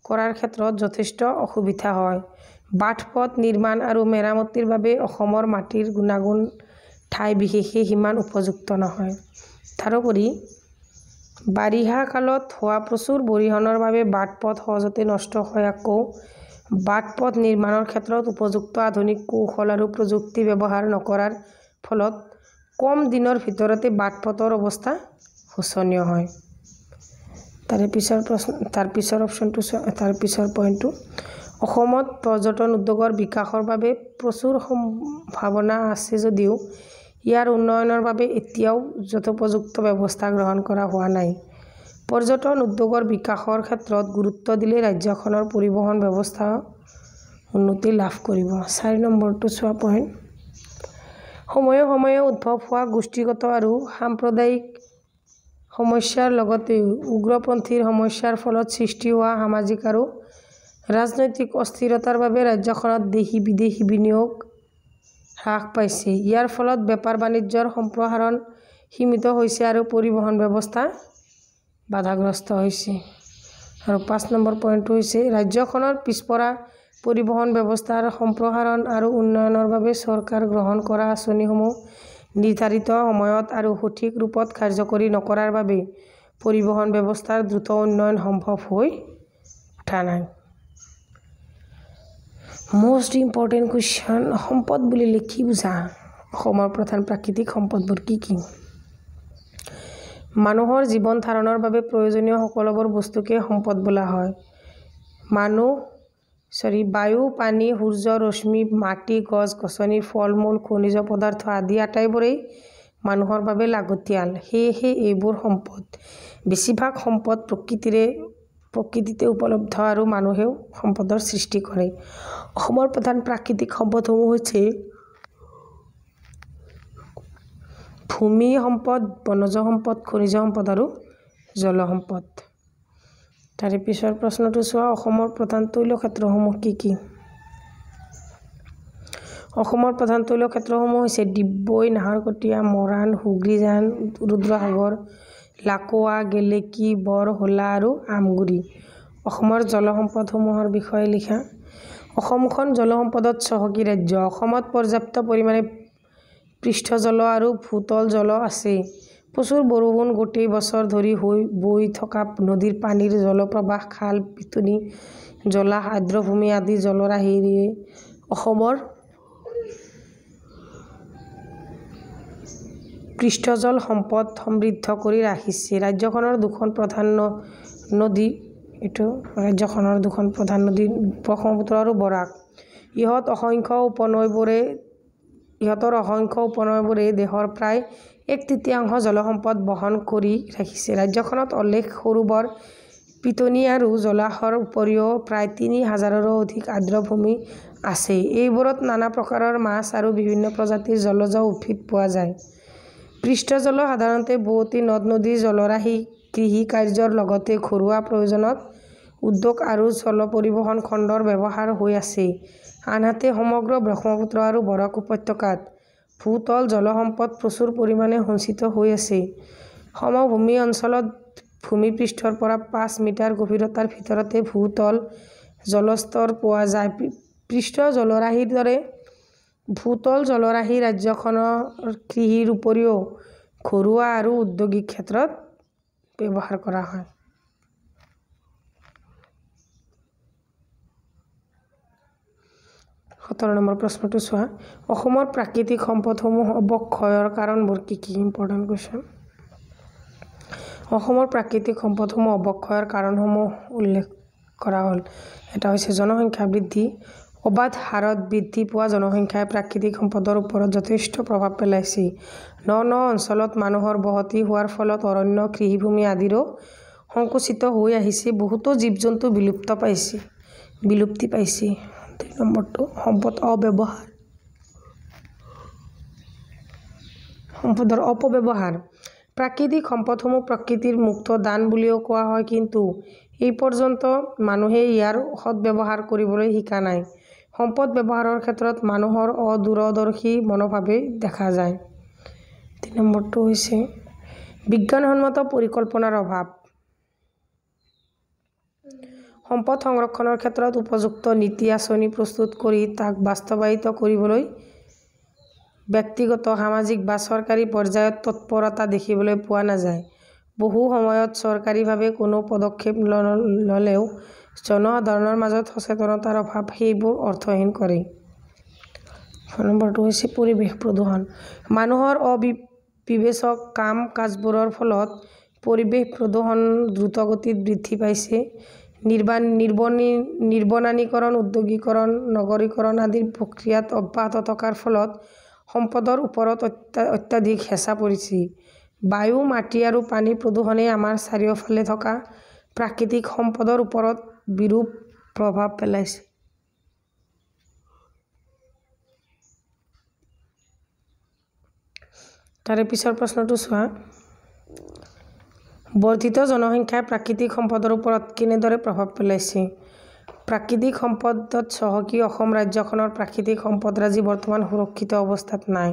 কৰাৰ ক্ষেত্ৰত যথেষ্ট অসুবিধা হয়। বাট-পথ নিৰ্মাণ আৰু মেৰামতিৰ বাবে অসমৰ মাটিৰ গুণাগুণ ঠাই বিশেষে সিমান উপযুক্ত নহয়। তাৰোপৰি বাৰিষা কালত হোৱা প্ৰচুৰ বৰষুণৰ বাবে বাট-পথ সহজতে নষ্ট হয়। আকৌ বাট-পথ নিৰ্মাণৰ ক্ষেত্ৰত উপযুক্ত আধুনিক কৌশল আৰু প্ৰযুক্তি ব্যৱহাৰ নকৰাৰ ফলত কম দিনৰ ভিতৰতে বাট-পথৰ অৱস্থা শোচনীয় হয়। তাৰ পিছৰ পইণ্টটো, অসমত পৰ্যটন উদ্যোগৰ বিকাশৰ বাবে প্ৰচুৰ সম্ভাৱনা আছে যদিও ইয়াৰ উন্নয়নৰ বাবে এতিয়াও যথোপযুক্ত ব্যৱস্থা গ্ৰহণ কৰা হোৱা নাই। পৰ্যটন উদ্যোগৰ বিকাশৰ ক্ষেত্ৰত গুৰুত্ব দিলে ৰাজ্যখনৰ পৰিবহণ ব্যৱস্থা উন্নতি লাভ কৰিব। 4 নম্বৰটো চোৱা পইণ্ট, সময়ে সময়ে উদ্ভৱ হোৱা গোষ্ঠীগত আৰু সাম্প্ৰদায়িক সমস্যাৰ লগতে উগ্ৰপন্থীৰ সমস্যাৰ ফলত সৃষ্টি হোৱা সামাজিক আৰু ৰাজনৈতিক অস্থিৰতাৰ বাবে ৰাজ্যখনত দেশী বিদেশী বিনিয়োগ হ্ৰাস পাইছে। ইয়াৰ ফলত বেপাৰ বাণিজ্যৰ সম্প্ৰসাৰণ সীমিত হৈছে আৰু পৰিবহণ ব্যৱস্থা বাধাগ্ৰস্ত হৈছে। আৰু 5 নম্বৰ পইণ্টটো হৈছে ৰাজ্যখনৰ পিছপৰা পৰিবহণ ব্যৱস্থাৰ সম্প্ৰসাৰণ আৰু উন্নয়নৰ বাবে চৰকাৰ গ্ৰহণ কৰা আঁচনিসমূহ নিৰ্ধাৰিত সময়ত আৰু সঠিক ৰূপত কাৰ্যকৰী নকৰাৰ বাবে পৰিবহণ ব্যৱস্থাৰ দ্ৰুত উন্নয়ন সম্ভৱ হৈ উঠা নাই। মোষ্ট ইম্পৰ্টেণ্ট কুৱেশ্যন, সম্পদ বুলিলে কি বুজা? অসমৰ প্ৰধান প্ৰাকৃতিক সম্পদবোৰ কি কি? মানুহৰ জীৱন ধাৰণৰ বাবে প্ৰয়োজনীয় সকলোবোৰ বস্তুকে সম্পদ বোলা হয়। বায়ু, পানী, সূৰ্য ৰশ্মি, মাটি, গছ-গছনি, ফল-মূল, খনিজ পদাৰ্থ আদি আটাইবোৰেই মানুহৰ বাবে লাগতিয়াল। সেয়েহে এইবোৰ সম্পদ। বেছিভাগ সম্পদ প্ৰকৃতিতে উপলব্ধ আৰু মানুহেও সম্পদৰ সৃষ্টি কৰে। অসমৰ প্ৰধান প্ৰাকৃতিক সম্পদসমূহ হৈছে ভূমি সম্পদ, বনজ সম্পদ, খনিজ সম্পদ আৰু জল সম্পদ। তাৰে পিছৰ প্ৰশ্নটো চোৱা, অসমৰ প্ৰধান তৈলক্ষেত্ৰসমূহ কি কি? অসমৰ প্ৰধান তৈলক্ষেত্ৰসমূহ হৈছে ডিগবৈ, নাহৰকটীয়া, মৰাণ, হুগ্ৰীজান, ৰুদ্ৰসাগৰ, লাকুৱা, গেলেকী, বৰহোলা আৰু আমগুৰি। অসমৰ জলসম্পদসমূহৰ বিষয়ে লিখা। অসমখন জলসম্পদত চহকী ৰাজ্য। অসমত পৰ্যাপ্ত পৰিমাণে পৃষ্ঠজল আৰু ভূতল জল আছে। প্ৰচুৰ বৰষুণ, গোটেই বছৰ ধৰি বৈ থকা নদীৰ পানীৰ জলপ্ৰবাহ, খাল, পিটনি, জলাহ, আৰ্দ্ৰভূমি আদি জলৰাশিয়ে অসমৰ পৃষ্ঠজল সম্পদ সমৃদ্ধ কৰি ৰাখিছে। ৰাজ্যখনৰ দুখন প্ৰধান নদী ব্ৰহ্মপুত্ৰ আৰু বৰাক। ইহঁতৰ অসংখ্য উপনৈবোৰে দেশৰ প্ৰায় 1/3 জলসম্পদ বহন কৰি ৰাখিছে। ৰাজ্যখনত অলেখ সৰোবৰ, পিটনি আৰু জলাশয়ৰ উপৰিও প্ৰায় 3000ৰো অধিক আৰ্দ্ৰভূমি আছে। এইবোৰত নানা প্ৰকাৰৰ মাছ আৰু বিভিন্ন প্ৰজাতিৰ জলজ উদ্ভিদ পোৱা যায়। পৃষ্ঠজল সাধাৰণতে বোৱতী নদ-নদীৰ জলৰাশি কৃষি কাৰ্যৰ লগতে ঘৰুৱা প্ৰয়োজনত উদ্যোগ আৰু জল পৰিবহণ খণ্ডৰ ব্যৱহাৰ হৈ আছে। আনহাতে সমগ্ৰ ব্ৰহ্মপুত্ৰ আৰু বৰাক উপত্যকাত ভূতল জলসম্পদ প্ৰচুৰ পৰিমাণে সঞ্চিত হৈ আছে। সমভূমি অঞ্চলত ভূমিপৃষ্ঠৰ পৰা 5 মিটাৰ গভীৰতাৰ ভিতৰতে ভূতল জলস্তৰ পোৱা যায়। পৃষ্ঠ জলৰাশিৰ দৰে ভূতল জলৰাশি ৰাজ্যখনৰ কৃষিৰ উপৰিও ঘৰুৱা আৰু ঔদ্যোগিক ক্ষেত্ৰত ব্যৱহাৰ কৰা হয়। নম্বৰ প্ৰশ্নটো চোৱা, অসমৰ প্ৰাকৃতিক সম্পদসমূহ অৱক্ষয়ৰ কাৰণবোৰ কি কি? Important question. অসমৰ প্ৰাকৃতিক সম্পদসমূহ অৱক্ষয়ৰ কাৰণসমূহ উল্লেখ কৰা হ'ল। এটা হৈছে জনসংখ্যা বৃদ্ধি। অবাধ হাৰত বৃদ্ধি পোৱা জনসংখ্যাই প্ৰাকৃতিক সম্পদৰ ওপৰত যথেষ্ট প্ৰভাৱ পেলাইছে। ন অঞ্চলত মানুহৰ বসতি হোৱাৰ ফলত অৰণ্য, কৃষিভূমি আদিৰো সংকুচিত হৈ আহিছে। বহুতো জীৱ-জন্তু বিলুপ্তি পাইছে। 2 নম্বৰটো সম্পদ অব্যৱহাৰ। সম্পদৰ অপব্যৱহাৰ। প্ৰাকৃতিক সম্পদসমূহ প্ৰকৃতিৰ মুক্ত দান বুলিও কোৱা হয়, কিন্তু এই পৰ্যন্ত মানুহে ইয়াৰ সৎব্যৱহাৰ কৰিবলৈ শিকা নাই। সম্পদ ব্যৱহাৰৰ ক্ষেত্ৰত মানুহৰ অদূৰদৰ্শী মনোভাৱেই দেখা যায়। 3 নম্বৰটো হৈছে বিজ্ঞানসন্মত পৰিকল্পনাৰ অভাৱ। সম্পদ সংৰক্ষণৰ ক্ষেত্ৰত উপযুক্ত নীতি আঁচনি প্ৰস্তুত কৰি তাক বাস্তৱায়িত কৰিবলৈ ব্যক্তিগত, সামাজিক বা চৰকাৰী পৰ্যায়ত তৎপৰতা দেখিবলৈ পোৱা নাযায়। বহু সময়ত চৰকাৰীভাৱে কোনো পদক্ষেপ ল'লেও জনসাধাৰণৰ মাজত সচেতনতাৰ অভাৱ সেইবোৰ অৰ্থহীন কৰে। 4 নম্বৰটো হৈছে পৰিৱেশ প্ৰদূষণ। মানুহৰ অবিবেচক কাম-কাজবোৰৰ ফলত পৰিৱেশ প্ৰদূষণ দ্ৰুতগতিত বৃদ্ধি পাইছে। নিৰ্বনানীকৰণ, উদ্যোগীকৰণ, নগৰীকৰণ আদিৰ প্ৰক্ৰিয়াত অব্যাহত থকাৰ ফলত সম্পদৰ ওপৰত অত্যাধিক হেঁচা পৰিছে। বায়ু, মাটি আৰু পানী প্ৰদূষণে আমাৰ চাৰিওফালে থকা প্ৰাকৃতিক সম্পদৰ ওপৰত বিৰূপ প্ৰভাৱ পেলাইছে। তাৰে পিছৰ প্ৰশ্নটো চোৱা। বৰ্ধিত জনসংখ্যাই প্ৰাকৃতিক সম্পদৰ ওপৰত কেনেদৰে প্ৰভাৱ পেলাইছে? প্ৰাকৃতিক সম্পদত চহকী অসম ৰাজ্যখনৰ প্ৰাকৃতিক সম্পদৰাজি বৰ্তমান সুৰক্ষিত অৱস্থাত নাই।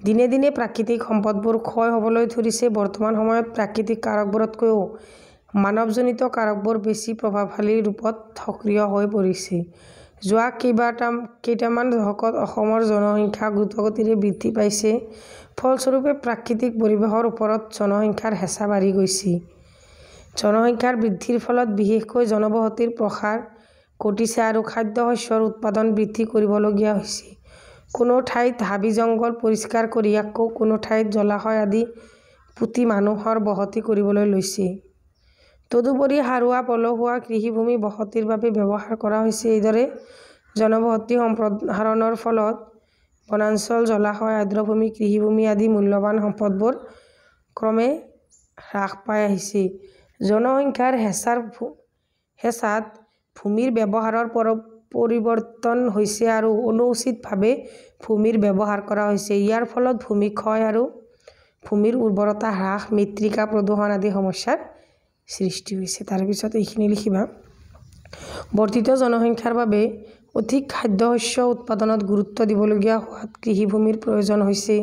দিনে দিনে প্ৰাকৃতিক সম্পদবোৰ ক্ষয় হ'বলৈ ধৰিছে। বৰ্তমান সময়ত প্ৰাকৃতিক কাৰকবোৰতকৈও মানৱজনিত কাৰকবোৰ বেছি প্ৰভাৱশালী ৰূপত সক্ৰিয় হৈ পৰিছে। যোৱা কেইটামান দশকত অসমৰ জনসংখ্যা দ্ৰুতগতিৰে বৃদ্ধি পাইছে। ফলস্বৰূপে প্ৰাকৃতিক পৰিৱেশৰ ওপৰত জনসংখ্যাৰ হেঁচা বাঢ়ি গৈছে। জনসংখ্যাৰ বৃদ্ধিৰ ফলত বিশেষকৈ জনবসতিৰ প্ৰসাৰ ঘটিছে আৰু খাদ্যশস্যৰ উৎপাদন বৃদ্ধি কৰিবলগীয়া হৈছে। কোনো ঠাইত হাবি-জংঘল পৰিষ্কাৰ কৰি আকৌ কোনো ঠাইত জলাশয় আদি পুতি মানুহৰ বসতি কৰিবলৈ লৈছে। তদুপৰি সাৰুৱা পলসুৱা কৃষিভূমি বসতিৰ বাবে ব্যৱহাৰ কৰা হৈছে। এইদৰে জনবসতি সম্প্ৰসাৰণৰ ফলত বনাঞ্চল, জলাশয়, আৰ্দ্ৰভূমি, কৃষিভূমি আদি মূল্যৱান সম্পদবোৰ ক্ৰমে হ্ৰাস পাই আহিছে। জনসংখ্যাৰ হেঁচাত ভূমিৰ ব্যৱহাৰৰ পৰিৱৰ্তন হৈছে আৰু অনুচিতভাৱে ভূমিৰ ব্যৱহাৰ কৰা হৈছে। ইয়াৰ ফলত ভূমি ক্ষয় আৰু ভূমিৰ উৰ্বৰতা হ্ৰাস, মৃত্তিকা প্ৰদূষণ আদি সমস্যাৰ সৃষ্টি হৈছে। তাৰ পিছত এইখিনি লিখিবা। বৰ্ধিত জনসংখ্যাৰ বাবে অধিক খাদ্যশস্য উৎপাদনত গুৰুত্ব দিবলগীয়া হোৱাত কৃষিভূমিৰ প্ৰয়োজন হৈছে।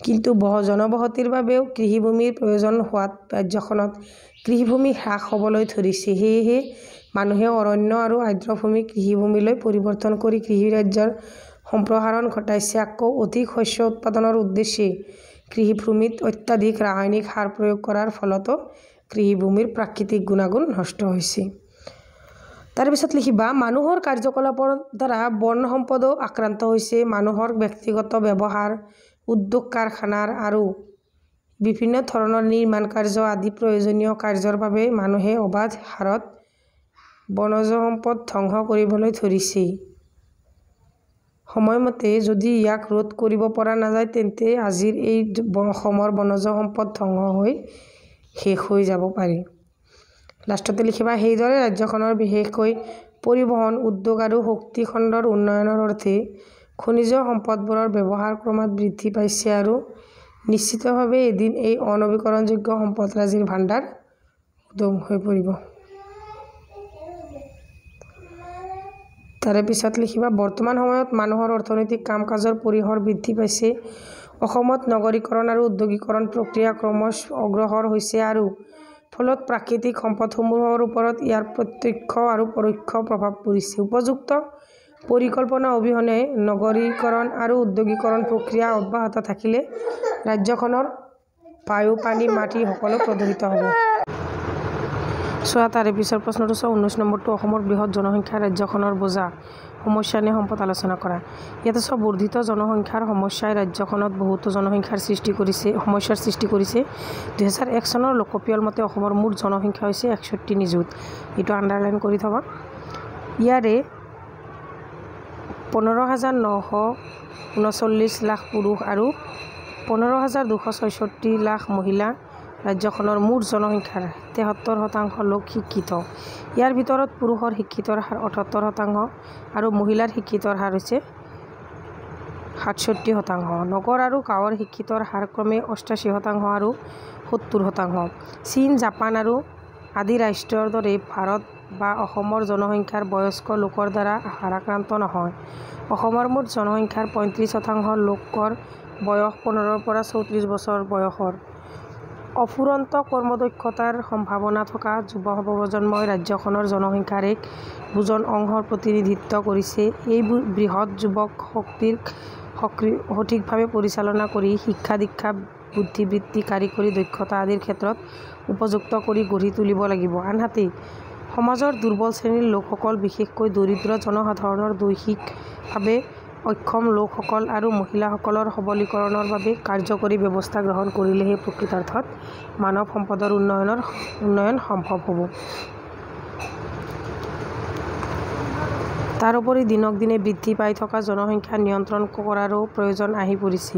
কিন্তু জনবসতিৰ বাবেও কৃষিভূমিৰ প্ৰয়োজন হোৱাত ৰাজ্যখনত কৃষিভূমি হ্ৰাস হ'বলৈ ধৰিছে। সেয়েহে মানুহে অৰণ্য আৰু আৰ্দ্ৰভূমি কৃষিভূমিলৈ পৰিৱৰ্তন কৰি কৃষিৰাজ্যৰ সম্প্ৰসাৰণ ঘটাইছে। আকৌ অধিক শস্য উৎপাদনৰ উদ্দেশ্যে কৃষিভূমিত অত্যাধিক ৰাসায়নিক সাৰ প্ৰয়োগ কৰাৰ ফলতো কৃষিভূমিৰ প্ৰাকৃতিক গুণাগুণ নষ্ট হৈছে। তাৰপিছত লিখিবা, মানুহৰ কাৰ্যকলাপৰ দ্বাৰা বন সম্পদো আক্ৰান্ত হৈছে। মানুহৰ ব্যক্তিগত ব্যৱহাৰ, উদ্যোগ, কাৰখানাৰ আৰু বিভিন্ন ধৰণৰ নিৰ্মাণ কাৰ্য আদি প্ৰয়োজনীয় কাৰ্যৰ বাবে মানুহে অবাধ হাৰত বনজ সম্পদ ধ্বংস কৰিবলৈ ধৰিছে। সময়মতে যদি ইয়াক ৰোধ কৰিব পৰা নাযায়, তেন্তে আজিৰ এই অসমৰ বনজ সম্পদ ধ্বংস হৈ শেষ হৈ যাব পাৰে। লাষ্টতে লিখিবা, সেইদৰে ৰাজ্যখনৰ বিশেষকৈ পৰিবহণ, উদ্যোগ আৰু শক্তি খণ্ডৰ উন্নয়নৰ অৰ্থে খনিজ সম্পদবোৰৰ ব্যৱহাৰ ক্ৰমাৎ বৃদ্ধি পাইছে আৰু নিশ্চিতভাৱে এদিন এই অনৱীকৰণযোগ্য সম্পদৰাজিৰ ভাণ্ডাৰ উদং হৈ পৰিব। তাৰে পিছত লিখিবা, বৰ্তমান সময়ত মানুহৰ অৰ্থনৈতিক কাম-কাজৰ পৰিসৰ বৃদ্ধি পাইছে। অসমত নগৰীকৰণ আৰু উদ্যোগীকৰণ প্ৰক্ৰিয়া ক্ৰমশ অগ্ৰসৰ হৈছে আৰু ফলত প্ৰাকৃতিক সম্পদসমূহৰ ওপৰত ইয়াৰ প্ৰত্যক্ষ আৰু পৰোক্ষ প্ৰভাৱ পৰিছে। উপযুক্ত পৰিকল্পনা অবিহনে নগৰীকৰণ আৰু উদ্যোগীকৰণ প্ৰক্ৰিয়া অব্যাহত থাকিলে ৰাজ্যখনৰ বায়ু, পানী, মাটি সকলো প্ৰদূষিত হ'ব। চোৱা তাৰে পিছৰ প্ৰশ্নটো চোৱা। 19 নম্বৰটো অসমৰ বৃহৎ জনসংখ্যা ৰাজ্যখনৰ বোজা, সমস্যা নে সম্পদ আলোচনা কৰা। ইয়াতে চোৱা, বৰ্ধিত জনসংখ্যাৰ সমস্যাই ৰাজ্যখনত বহুতো সমস্যাৰ সৃষ্টি কৰিছে। 2001 চনৰ লোকপিয়ল মতে অসমৰ মুঠ জনসংখ্যা হৈছে 61 নিযুত। এইটো আণ্ডাৰলাইন কৰি থবা। ইয়াৰে 15,939 লাখ পুৰুষ আৰু 15,266 লাখ মহিলা। ৰাজ্যখনৰ মুঠ জনসংখ্যাৰ 73% লোক শিক্ষিত। ইয়াৰ ভিতৰত পুৰুষৰ শিক্ষিতৰ হাৰ 78% আৰু মহিলাৰ শিক্ষিতৰ হাৰ হৈছে 67%। নগৰ আৰু গাঁৱৰ শিক্ষিতৰ হাৰ ক্ৰমে 88% আৰু 70%। চীন, জাপান আৰু আদি ৰাষ্ট্ৰৰ দৰে ভাৰত বা অসমৰ জনসংখ্যাৰ বয়স্ক লোকৰ দ্বাৰা ভাৰাক্ৰান্ত নহয়। অসমৰ মুঠ জনসংখ্যাৰ 35% লোকৰ বয়স 15 পৰা 34 বছৰ বয়সৰ। অফুৰন্ত কৰ্মদক্ষতাৰ সম্ভাৱনা থকা যুৱ প্ৰজন্মই ৰাজ্যখনৰ জনসংখ্যাৰ এক বুজন অংশৰ প্ৰতিনিধিত্ব কৰিছে। এই বৃহৎ যুৱক শক্তিক সঠিকভাৱে পৰিচালনা কৰি শিক্ষা-দীক্ষা, বুদ্ধিবৃত্তি, কাৰিকৰী দক্ষতা আদিৰ ক্ষেত্ৰত উপযুক্ত কৰি গঢ়ি তুলিব লাগিব। আনহাতে সমাজৰ দুৰ্বল শ্ৰেণীৰ লোকসকল, বিশেষকৈ দৰিদ্ৰ জনসাধাৰণৰ দৈহিকভাৱে অক্ষম লোকসকল আৰু মহিলাসকলৰ সবলীকৰণৰ বাবে কাৰ্যকৰী ব্যৱস্থা গ্ৰহণ কৰিলেহে প্ৰকৃতাৰ্থত মানৱ সম্পদৰ উন্নয়ন সম্ভৱ হ'ব। তাৰোপৰি দিনক দিনে বৃদ্ধি পাই থকা জনসংখ্যা নিয়ন্ত্ৰণ কৰাৰো প্ৰয়োজন আহি পৰিছে।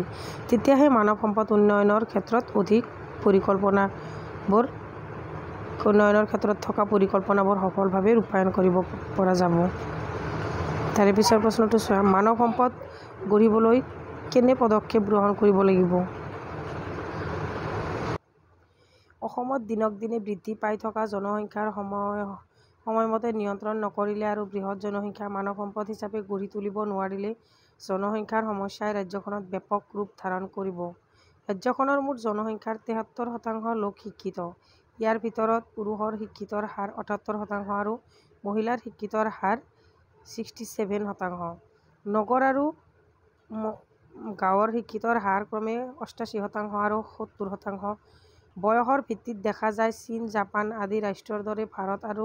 তেতিয়াহে মানৱ সম্পদ উন্নয়নৰ ক্ষেত্ৰত থকা পৰিকল্পনাবোৰ সফলভাৱে ৰূপায়ণ কৰিব পৰা যাব। তাৰে পিছৰ প্ৰশ্নটো চোৱা, মানৱ সম্পদ গঢ়িবলৈ কেনে পদক্ষেপ গ্ৰহণ কৰিব লাগিব? অসমত দিনক দিনে বৃদ্ধি পাই থকা জনসংখ্যাৰ সময়মতে নিয়ন্ত্ৰণ নকৰিলে আৰু বৃহৎ জনসংখ্যা মানৱ সম্পদ হিচাপে গঢ়ি তুলিব নোৱাৰিলে জনসংখ্যাৰ সমস্যাই ৰাজ্যখনত ব্যাপক ৰূপ ধাৰণ কৰিব। ৰাজ্যখনৰ মুঠ জনসংখ্যাৰ 73% লোক শিক্ষিত। ইয়াৰ ভিতৰত পুৰুষৰ শিক্ষিতৰ হাৰ 78% আৰু মহিলাৰ শিক্ষিতৰ হাৰ 67%। নগৰ আৰু গাঁৱৰ শিক্ষিতৰ হাৰ ক্ৰমে 88% আৰু 70%। বয়সৰ ভিত্তিত দেখা যায়, চীন, জাপান আদি ৰাষ্ট্ৰৰ দৰে ভাৰত আৰু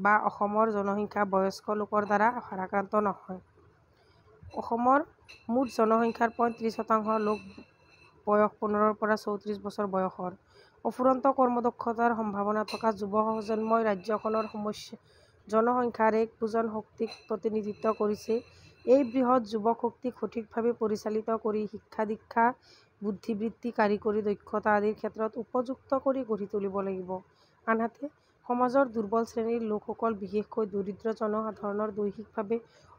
বা অসমৰ জনসংখ্যা বয়স্ক লোকৰ দ্বাৰা ভাৰাক্ৰান্ত নহয়। অসমৰ মুঠ জনসংখ্যাৰ 35% লোক বয়স 15 পৰা 34 বছৰ বয়সৰ। অফুৰন্ত কৰ্মদক্ষতাৰ সম্ভাৱনা থকা যুৱ প্ৰজন্মই ৰাজ্যখনৰ জনসংখ্যাৰ এক বুজন শক্তিক প্ৰতিনিধিত্ব কৰিছে। এই বৃহৎ যুৱক শক্তিক সঠিকভাৱে পৰিচালিত কৰি শিক্ষা-দীক্ষা, বুদ্ধিবৃত্তি, কাৰিকৰী দক্ষতা আদিৰ ক্ষেত্ৰত উপযুক্ত কৰি গঢ়ি তুলিব লাগিব। আনহাতে সমাজৰ দুৰ্বল শ্ৰেণীৰ লোকসকল, বিশেষকৈ দৰিদ্ৰ জনসাধাৰণৰ দৈহিকভাৱে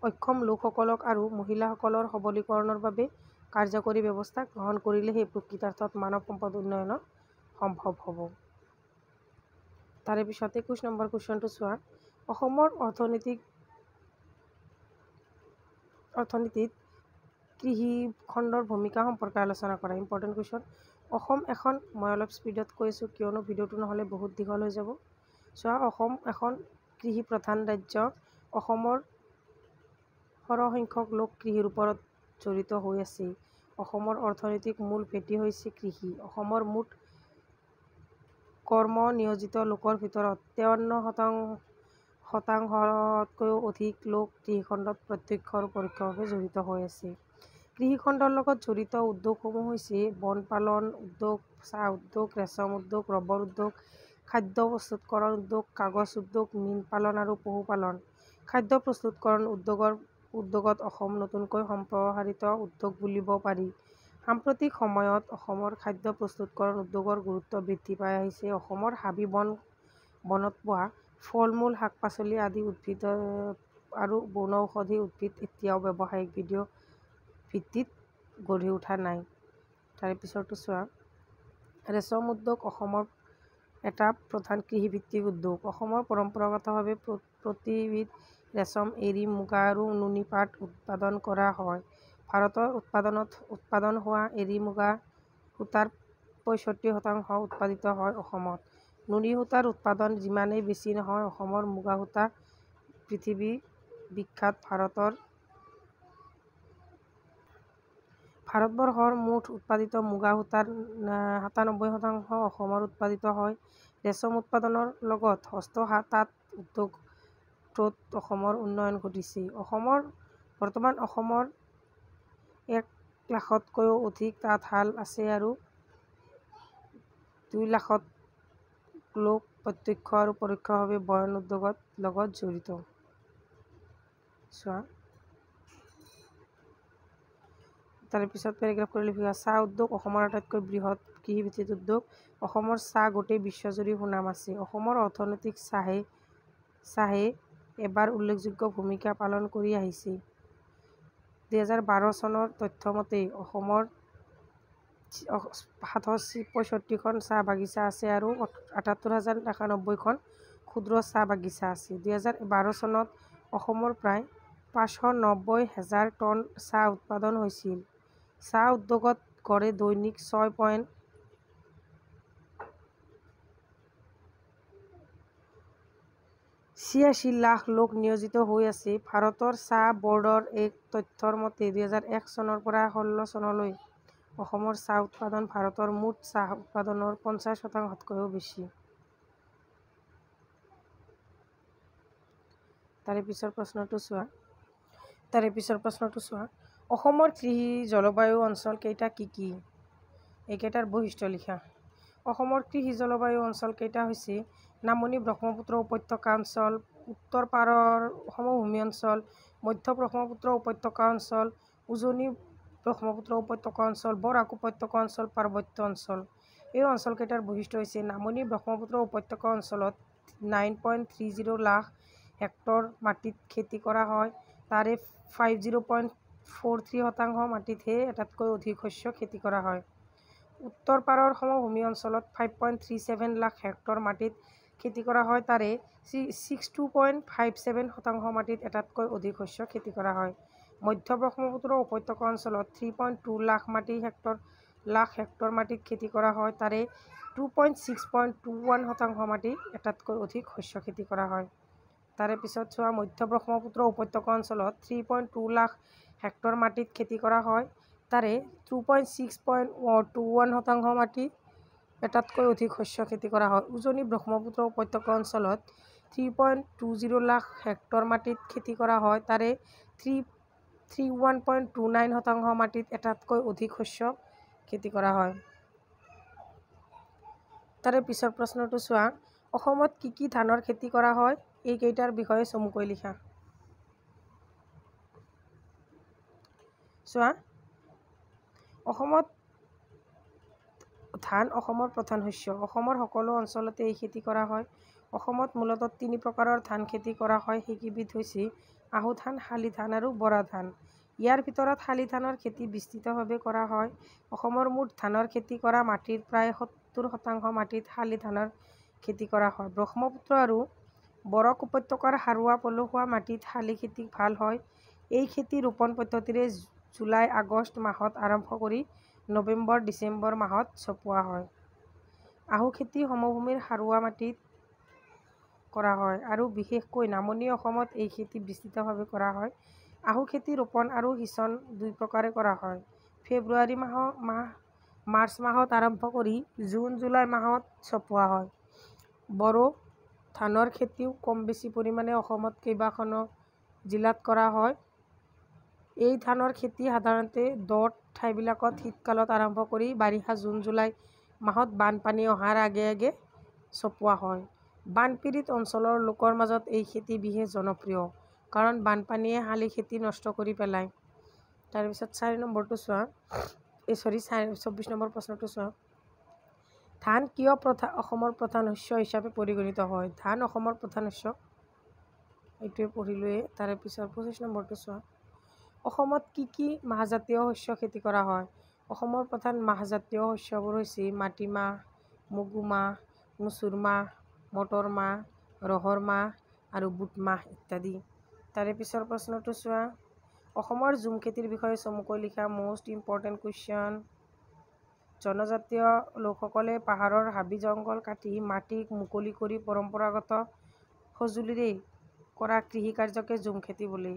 অক্ষম লোকসকলক আৰু মহিলাসকলৰ সবলীকৰণৰ বাবে কাৰ্যকৰী ব্যৱস্থা গ্ৰহণ কৰিলেহে প্ৰকৃতাৰ্থত মানৱ সম্পদ উন্নয়ন সম্ভৱ হ'ব। তাৰে পিছত 21 নম্বৰ কুৱেশ্যনটো চোৱা, অসমৰ অৰ্থনীতিত কৃষি খণ্ডৰ ভূমিকা সম্পৰ্কে আলোচনা কৰা। Important question. অসম এখন, মই অলপ স্পীডত কৈ আছোঁ কিয়নো ভিডিঅ'টো নহ'লে বহুত দীঘল হৈ যাব। চোৱা, অসম এখন কৃষি প্ৰধান ৰাজ্য। অসমৰ সৰহসংখ্যক লোক কৃষিৰ ওপৰত জড়িত হৈ আছে। অসমৰ অৰ্থনৈতিক মূল ভেটি হৈছে কৃষি। অসমৰ মুঠ কৰ্ম-নিয়োজিত লোকৰ ভিতৰত 53%তকৈও অধিক লোক কৃষিখণ্ডত প্ৰত্যক্ষ আৰু পৰোক্ষভাৱে জড়িত হৈ আছে। কৃষিখণ্ডৰ লগত জড়িত উদ্যোগসমূহ হৈছে বন পালন উদ্যোগ, চাহ উদ্যোগ, ৰেচম উদ্যোগ, ৰবৰ উদ্যোগ, খাদ্য প্ৰস্তুতকৰণ উদ্যোগ, কাগজ উদ্যোগ, মীন পালন আৰু পশুপালন। খাদ্য প্ৰস্তুতকৰণ উদ্যোগত অসম নতুনকৈ সম্প্ৰসাৰিত উদ্যোগ বুলিব পাৰি। সাম্প্ৰতিক সময়ত অসমৰ খাদ্য প্ৰস্তুতকৰণ উদ্যোগৰ গুৰুত্ব বৃদ্ধি পাই আহিছে। অসমৰ হাবি-বনত পোৱা ফল-মূল, শাক-পাচলি আদি উদ্ভিদ আৰু বনৌষধি উদ্ভিদ এতিয়াও ব্যৱসায়িক ভিত্তিত গঢ়ি উঠা নাই। তাৰে পিছৰটো চোৱা, ৰেচম উদ্যোগ অসমৰ এটা প্ৰধান কৃষিভিত্তিক উদ্যোগ। অসমৰ পৰম্পৰাগতভাৱে প্ৰতিবিধ ৰেচম, এৰী, মুগা আৰু নুনী পাট উৎপাদন কৰা হয়। ভাৰতৰ উৎপাদন হোৱা এৰী-মুগা সূতাৰ 65% উৎপাদিত হয় অসমত। নুনী সূতাৰ উৎপাদন যিমানেই বেছি নহয়, অসমৰ মুগা সূতা পৃথিৱী বিখ্যাত। ভাৰতবৰ্ষৰ মুঠ উৎপাদিত মুগা সূতাৰ 97% অসমত উৎপাদিত হয়। ৰেচম উৎপাদনৰ লগত হস্ত-তাঁত উদ্যোগটোত অসমৰ উন্নয়ন ঘটিছে। বৰ্তমান অসমৰ 1 লাখতকৈও অধিক তাঁতশাল আছে আৰু 2 লাখ লোক প্ৰত্যক্ষ আৰু পৰোক্ষভাৱে বয়ন উদ্যোগৰ লগত জড়িত। চোৱা, তাৰে পিছত পেৰাগ্ৰাফ কৰি লিখিবা চাহ উদ্যোগ অসমৰ আটাইতকৈ বৃহৎ কৃষিভিত্তিক উদ্যোগ অসমৰ চাহ গোটেই বিশ্বজুৰি সুনাম আছে অসমৰ অৰ্থনৈতিক চাহে এবাৰ উল্লেখযোগ্য ভূমিকা পালন কৰি আহিছে 2012 চনৰ তথ্য মতে অসমৰ 765খন চাহ বাগিচা আছে আৰু 78,091খন ক্ষুদ্ৰ চাহ বাগিচা আছে 2012 চনত অসমৰ প্ৰায় 590,000 টন চাহ উৎপাদন হৈছিল চাহ উদ্যোগত গড়ে দৈনিক 6.86 লাখ লোক নিয়োজিত হৈ আছে ভাৰতৰ চাহ বৰ্ডৰ এক তথ্যৰ মতে 2001 চনৰ পৰা 16 চনলৈ অসমৰ চাহ উৎপাদন ভাৰতৰ মুঠ চাহ উৎপাদনৰ 50%তকৈও বেছি তাৰে পিছৰ প্ৰশ্নটো চোৱা অসমৰ কৃষি জলবায়ু অঞ্চল কেইটা কি এইকেইটাৰ বৈশিষ্ট্য লিখা অসমৰ কৃষি জলবায়ু অঞ্চল কেইটা হৈছে নামনি ব্ৰহ্মপুত্ৰ উপত্যকা অঞ্চল উত্তৰ পাৰৰ সমভূমি অঞ্চল মধ্য ব্ৰহ্মপুত্ৰ উপত্যকা অঞ্চল উজনি ব্ৰহ্মপুত্ৰ উপত্যকা অঞ্চল বৰাক উপত্যকা অঞ্চল পাৰ্বত্য অঞ্চল এই অঞ্চলকেইটাৰ বৈশিষ্ট্য হৈছে নামনি ব্ৰহ্মপুত্ৰ উপত্যকা অঞ্চলত 9.30 লাখ হেক্টৰ মাটিত খেতি কৰা হয় তাৰে 50.43% মাটিতহে এটাতকৈ অধিক শস্য খেতি কৰা হয় উত্তৰ পাৰৰ সমভূমি অঞ্চলত 5.37 লাখ হেক্টৰ মাটিত খেতি কৰা হয় তাৰে 62.57% মাটিত এটাতকৈ অধিক শস্য খেতি কৰা হয় মধ্য ব্ৰহ্মপুত্ৰ উপত্যকা অঞ্চলত 3.2 লাখ হেক্টৰ মাটিত খেতি কৰা হয় তাৰে 2.21% মাটি এটাতকৈ অধিক শস্য খেতি কৰা হয় তাৰে পিছত চোৱা মধ্য ব্ৰহ্মপুত্ৰ উপত্যকা অঞ্চলত 3.2 লাখ হেক্টৰ মাটিত খেতি কৰা হয় তাৰে 2.621% মাটি এটাতকৈ অধিক শস্য খেতি কৰা হয় উজনি ব্ৰহ্মপুত্ৰ উপত্যকা অঞ্চলত 3.20 লাখ হেক্টৰ মাটিত খেতি কৰা হয় তাৰে 31.29% মাটিত এটাতকৈ অধিক শস্য খেতি কৰা হয় তাৰে পিছৰ প্ৰশ্নটো চোৱা অসমত কি ধানৰ খেতি কৰা হয় এইকেইটাৰ বিষয়ে চমুকৈ লিখা চোৱা অসমত ধান অসমৰ প্ৰধান শস্য অসমৰ সকলো অঞ্চলতে এই খেতি কৰা হয় অসমত মূলতঃ 3 প্ৰকাৰৰ ধান খেতি কৰা হয় সেইকেইবিধ হৈছে আহু ধান শালি ধান আৰু বৰা ধান ইয়াৰ ভিতৰত শালি ধানৰ খেতি বিস্তৃতভাৱে কৰা হয় অসমৰ মুঠ ধানৰ খেতি কৰা মাটিৰ প্ৰায় 70% মাটিত শালি ধানৰ খেতি কৰা হয় ব্ৰহ্মপুত্ৰ আৰু বৰাক উপত্যকাৰ সাৰুৱা পলসুৱা মাটিত শালি খেতি ভাল হয় এই খেতি ৰোপণ পদ্ধতিৰে জুলাই আগষ্ট মাহত আৰম্ভ কৰি নৱেম্বৰ ডিচেম্বৰ মাহত চপোৱা হয় আহু খেতি সমভূমিৰ সাৰুৱা মাটিত কৰা হয় আৰু বিশেষকৈ নামনি অসমত এই খেতি বিস্তৃতভাৱে কৰা হয় আহু খেতি ৰোপণ আৰু সিঁচন দুই প্ৰকাৰে কৰা হয় ফেব্ৰুৱাৰী মাৰ্চ মাহত আৰম্ভ কৰি জুন জুলাই মাহত চপোৱা হয় বড়ো ধানৰ খেতিও কম বেছি পৰিমাণে অসমত কেইবাখনো জিলাত কৰা হয় এই ধানৰ খেতি সাধাৰণতে দ ঠাইবিলাকত শীতকালত আৰম্ভ কৰি বাৰিষা জুন জুলাই মাহত বানপানী অহাৰ আগে চপোৱা হয় বানপীড়িত অঞ্চলৰ লোকৰ মাজত এই খেতি বিশেষ জনপ্ৰিয় কাৰণ বানপানীয়ে শালি খেতি নষ্ট কৰি পেলায় তাৰপিছত 24 নম্বৰ প্ৰশ্নটো চোৱা ধান কিয় অসমৰ প্ৰধান শস্য হিচাপে পৰিগণিত হয় ধান অসমৰ প্ৰধান শস্য এইটোৱে পঢ়িলোৱে তাৰে পিছত 25 নম্বৰটো চোৱা অসমত কি মাহজাতীয় শস্য খেতি কৰা হয় অসমৰ প্ৰধান মাহজাতীয় শস্যবোৰ হৈছে মাটিমাহ মগু মাহ মচুৰ মাহ মটৰ মাহ ৰহৰ মাহ আৰু বুট মাহ ইত্যাদি তাৰে পিছৰ প্ৰশ্নটো চোৱা অসমৰ ঝুম খেতিৰ বিষয়ে চমুকৈ লিখা মোষ্ট ইম্পৰ্টেণ্ট কুৱেশ্যন জনজাতীয় লোকসকলে পাহাৰৰ হাবি জংঘল কাটি মাটিক মুকলি কৰি পৰম্পৰাগত সঁজুলিৰে কৰা কৃষি কাৰ্যকে ঝুম খেতি বোলে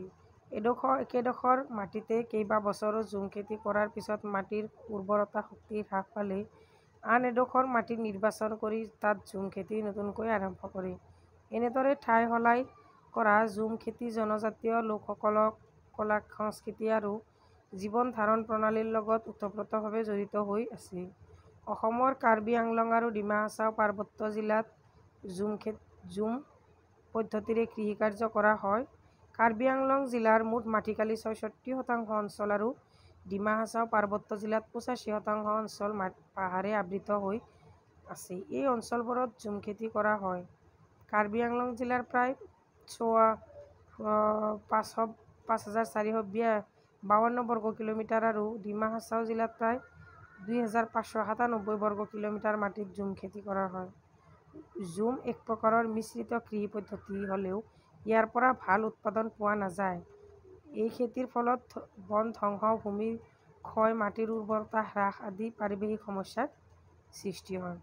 একেডোখৰ মাটিতে কেইবা বছৰো ঝুম খেতি কৰাৰ পিছত মাটিৰ উৰ্বৰতা শক্তি হ্ৰাস পালে আন এডোখৰ মাটি নিৰ্বাচন কৰি তাত ঝুম খেতি নতুনকৈ আৰম্ভ কৰে এনেদৰে ঠাই সলাই কৰা ঝুম খেতি জনজাতীয় লোকসকলক কলা সংস্কৃতি আৰু জীৱন ধাৰণ প্ৰণালীৰ লগত ওতঃপ্ৰোতভাৱে জড়িত হৈ আছে অসমৰ কাৰ্বি আংলং আৰু ডিমা হাছাও পাৰ্বত্য জিলাত ঝুম পদ্ধতিৰে কৃষিকাৰ্য কৰা হয় কাৰ্বি আংলং জিলাৰ মুঠ মাটিকালি 66% অঞ্চল আৰু ডিমা হাছাও পাৰ্বত্য জিলাত 85% অঞ্চল পাহাৰে আবৃত হৈ আছে। এই অঞ্চলবোৰত ঝুম খেতি কৰা হয়। কাৰ্বি আংলং জিলাৰ প্ৰায় ৫,৪52 বৰ্গ কিলোমিটাৰ আৰু ডিমা হাছাও জিলাত প্ৰায় ২,৫৯৭ বৰ্গ কিলোমিটাৰ মাটিত ঝুম খেতি কৰা হয়। ঝুম এক প্ৰকাৰৰ মিশ্ৰিত কৃষি পদ্ধতি হ'লেও ইয়াৰ পৰা ভাল উৎপাদন পোৱা নাযায়। এই খেতিৰ ফলত বন ধ্বংস, ভূমিৰ ক্ষয়, মাটিৰ উৰ্বৰতা হ্ৰাস আদি পাৰিৱেশিক সমস্যাৰ সৃষ্টি হয়।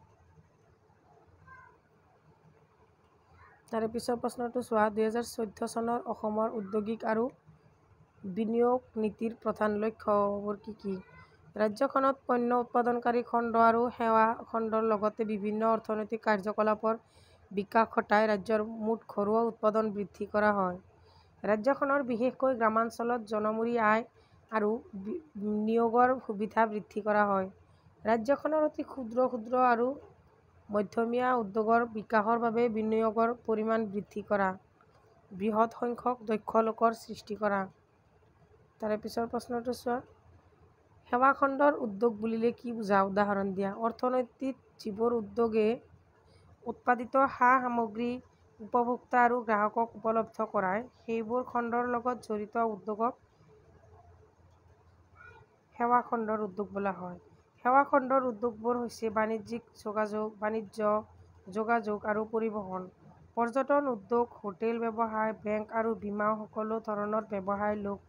তাৰে পিছৰ প্ৰশ্নটো চোৱা, ২০১৪ চনৰ অসমৰ ঔদ্যোগিক আৰু বিনিয়োগ নীতিৰ প্ৰধান লক্ষ্যবোৰ কি কি? ৰাজ্যখনত পণ্য উৎপাদনকাৰী খণ্ড আৰু সেৱা খণ্ডৰ লগতে বিভিন্ন অৰ্থনৈতিক কাৰ্যকলাপৰ বিকাশ ঘটাই ৰাজ্যৰ মুঠ ঘৰুৱা উৎপাদন বৃদ্ধি কৰা হয়। ৰাজ্যখনৰ বিশেষকৈ গ্ৰামাঞ্চলত জনমূৰি আয় আৰু নিয়োগৰ সুবিধা বৃদ্ধি কৰা হয়। ৰাজ্যখনৰ অতি ক্ষুদ্ৰ আৰু মধ্যমীয়া উদ্যোগৰ বিকাশৰ বাবে বিনিয়োগৰ পৰিমাণ বৃদ্ধি কৰা, বৃহৎ সংখ্যক দক্ষ লোকৰ সৃষ্টি কৰা। তাৰে পিছৰ প্ৰশ্নটো চোৱা, সেৱা খণ্ডৰ উদ্যোগ বুলিলে কি বুজা? উদাহৰণ দিয়া। অৰ্থনীতিত যিবোৰ উদ্যোগে উৎপাদিত সা-সামগ্ৰী উপভোক্তা আৰু গ্ৰাহকক উপলব্ধ কৰায়, সেইবোৰ খণ্ডৰ লগত জড়িত উদ্যোগক সেৱা খণ্ডৰ উদ্যোগ বোলা হয়। সেৱা খণ্ডৰ উদ্যোগবোৰ হৈছে বাণিজ্য, যোগাযোগ আৰু পৰিবহণ, পৰ্যটন উদ্যোগ, হোটেল ব্যৱসায়, বেংক আৰু বীমা, সকলো ধৰণৰ ব্যৱসায়, লোক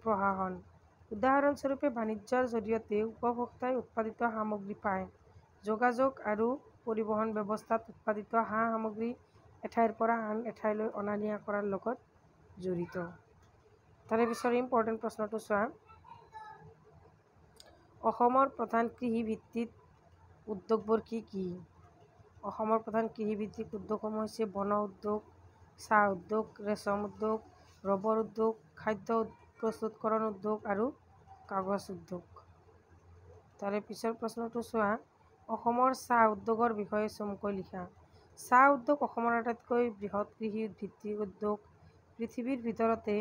প্ৰশাসন। উদাহৰণস্বৰূপে, বাণিজ্যৰ জৰিয়তে উপভোক্তাই উৎপাদিত সামগ্ৰী পায়। যোগাযোগ আৰু পৰিবহণ ব্যৱস্থাত উৎপাদিত সা-সামগ্ৰী এঠাইৰ পৰা আন এঠাইলৈ অনা-নিয়া কৰাৰ লগত জড়িত। তাৰে পিছৰ ইম্পৰ্টেণ্ট প্ৰশ্নটো চোৱা, অসমৰ প্ৰধান কৃষিভিত্তিক উদ্যোগবোৰ কি কি? অসমৰ প্ৰধান কৃষিভিত্তিক উদ্যোগসমূহ হৈছে বন উদ্যোগ, চাহ উদ্যোগ, ৰেচম উদ্যোগ, ৰবৰ উদ্যোগ, খাদ্য প্ৰস্তুতকৰণ উদ্যোগ আৰু কাগজ উদ্যোগ। তাৰে পিছৰ প্ৰশ্নটো চোৱা, অসমৰ চাহ উদ্যোগৰ বিষয়ে চমুকৈ লিখা। চাহ উদ্যোগ অসমৰ আটাইতকৈ বৃহৎ কৃষি ভিত্তিক উদ্যোগ। পৃথিৱীৰ ভিতৰতে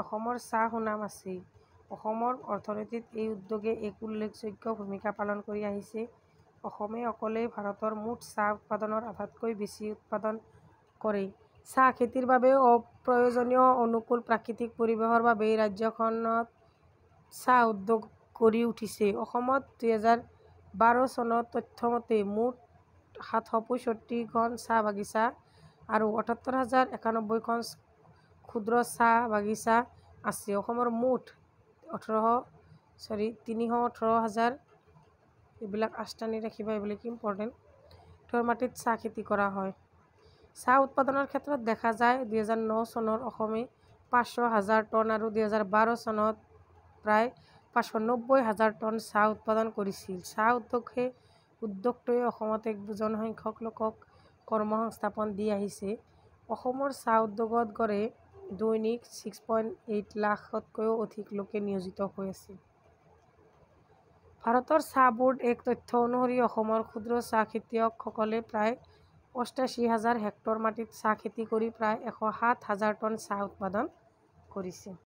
অসমৰ চাহ সুনাম আছে। অসমৰ অৰ্থনীতিত এই উদ্যোগে এক উল্লেখযোগ্য ভূমিকা পালন কৰি আহিছে। অসমে অকলেই ভাৰতৰ মুঠ চাহ উৎপাদনৰ আধাতকৈ বেছি উৎপাদন কৰে। চাহ খেতিৰ বাবে অপ্ৰয়োজনীয় অনুকূল প্ৰাকৃতিক পৰিৱেশৰ বাবেই ৰাজ্যখনত চাহ উদ্যোগ গঢ়ি উঠিছে। অসমত ২০১২ চনৰ তথ্য মতে মুঠ ৭৬৫ খন চাহ বাগিচা আৰু ৭৮,০৯১খন ক্ষুদ্ৰ চাহ বাগিচা আছে। অসমৰ মুঠ ৩১৮,০০০ মাটিত চাহ খেতি কৰা হয়। চাহ উৎপাদনৰ ক্ষেত্ৰত দেখা যায়, ২০০৯ চনত অসমে ৫০০,০০০ টন আৰু ২০১২ চনত প্ৰায় ৫৯০,০০০ টন চাহ উৎপাদন কৰিছিল। চাহ উদ্যোগটোৱে অসমত এক বুজন সংখ্যক লোকক কৰ্মসংস্থাপন দি আহিছে। অসমৰ চাহ উদ্যোগত গড়ে দৈনিক ৬.৮ লাখতকৈও অধিক লোকে নিয়োজিত হৈ আছে। ভাৰতৰ চাহ বোৰ্ড এক তথ্য অনুসৰি অসমৰ ক্ষুদ্ৰ চাহ খেতিয়কসকলে প্ৰায় ৮৫,০০০ হেক্টৰ মাটিত চাহ খেতি কৰি প্ৰায় ১০৭,০০০ টন চাহ উৎপাদন কৰিছে।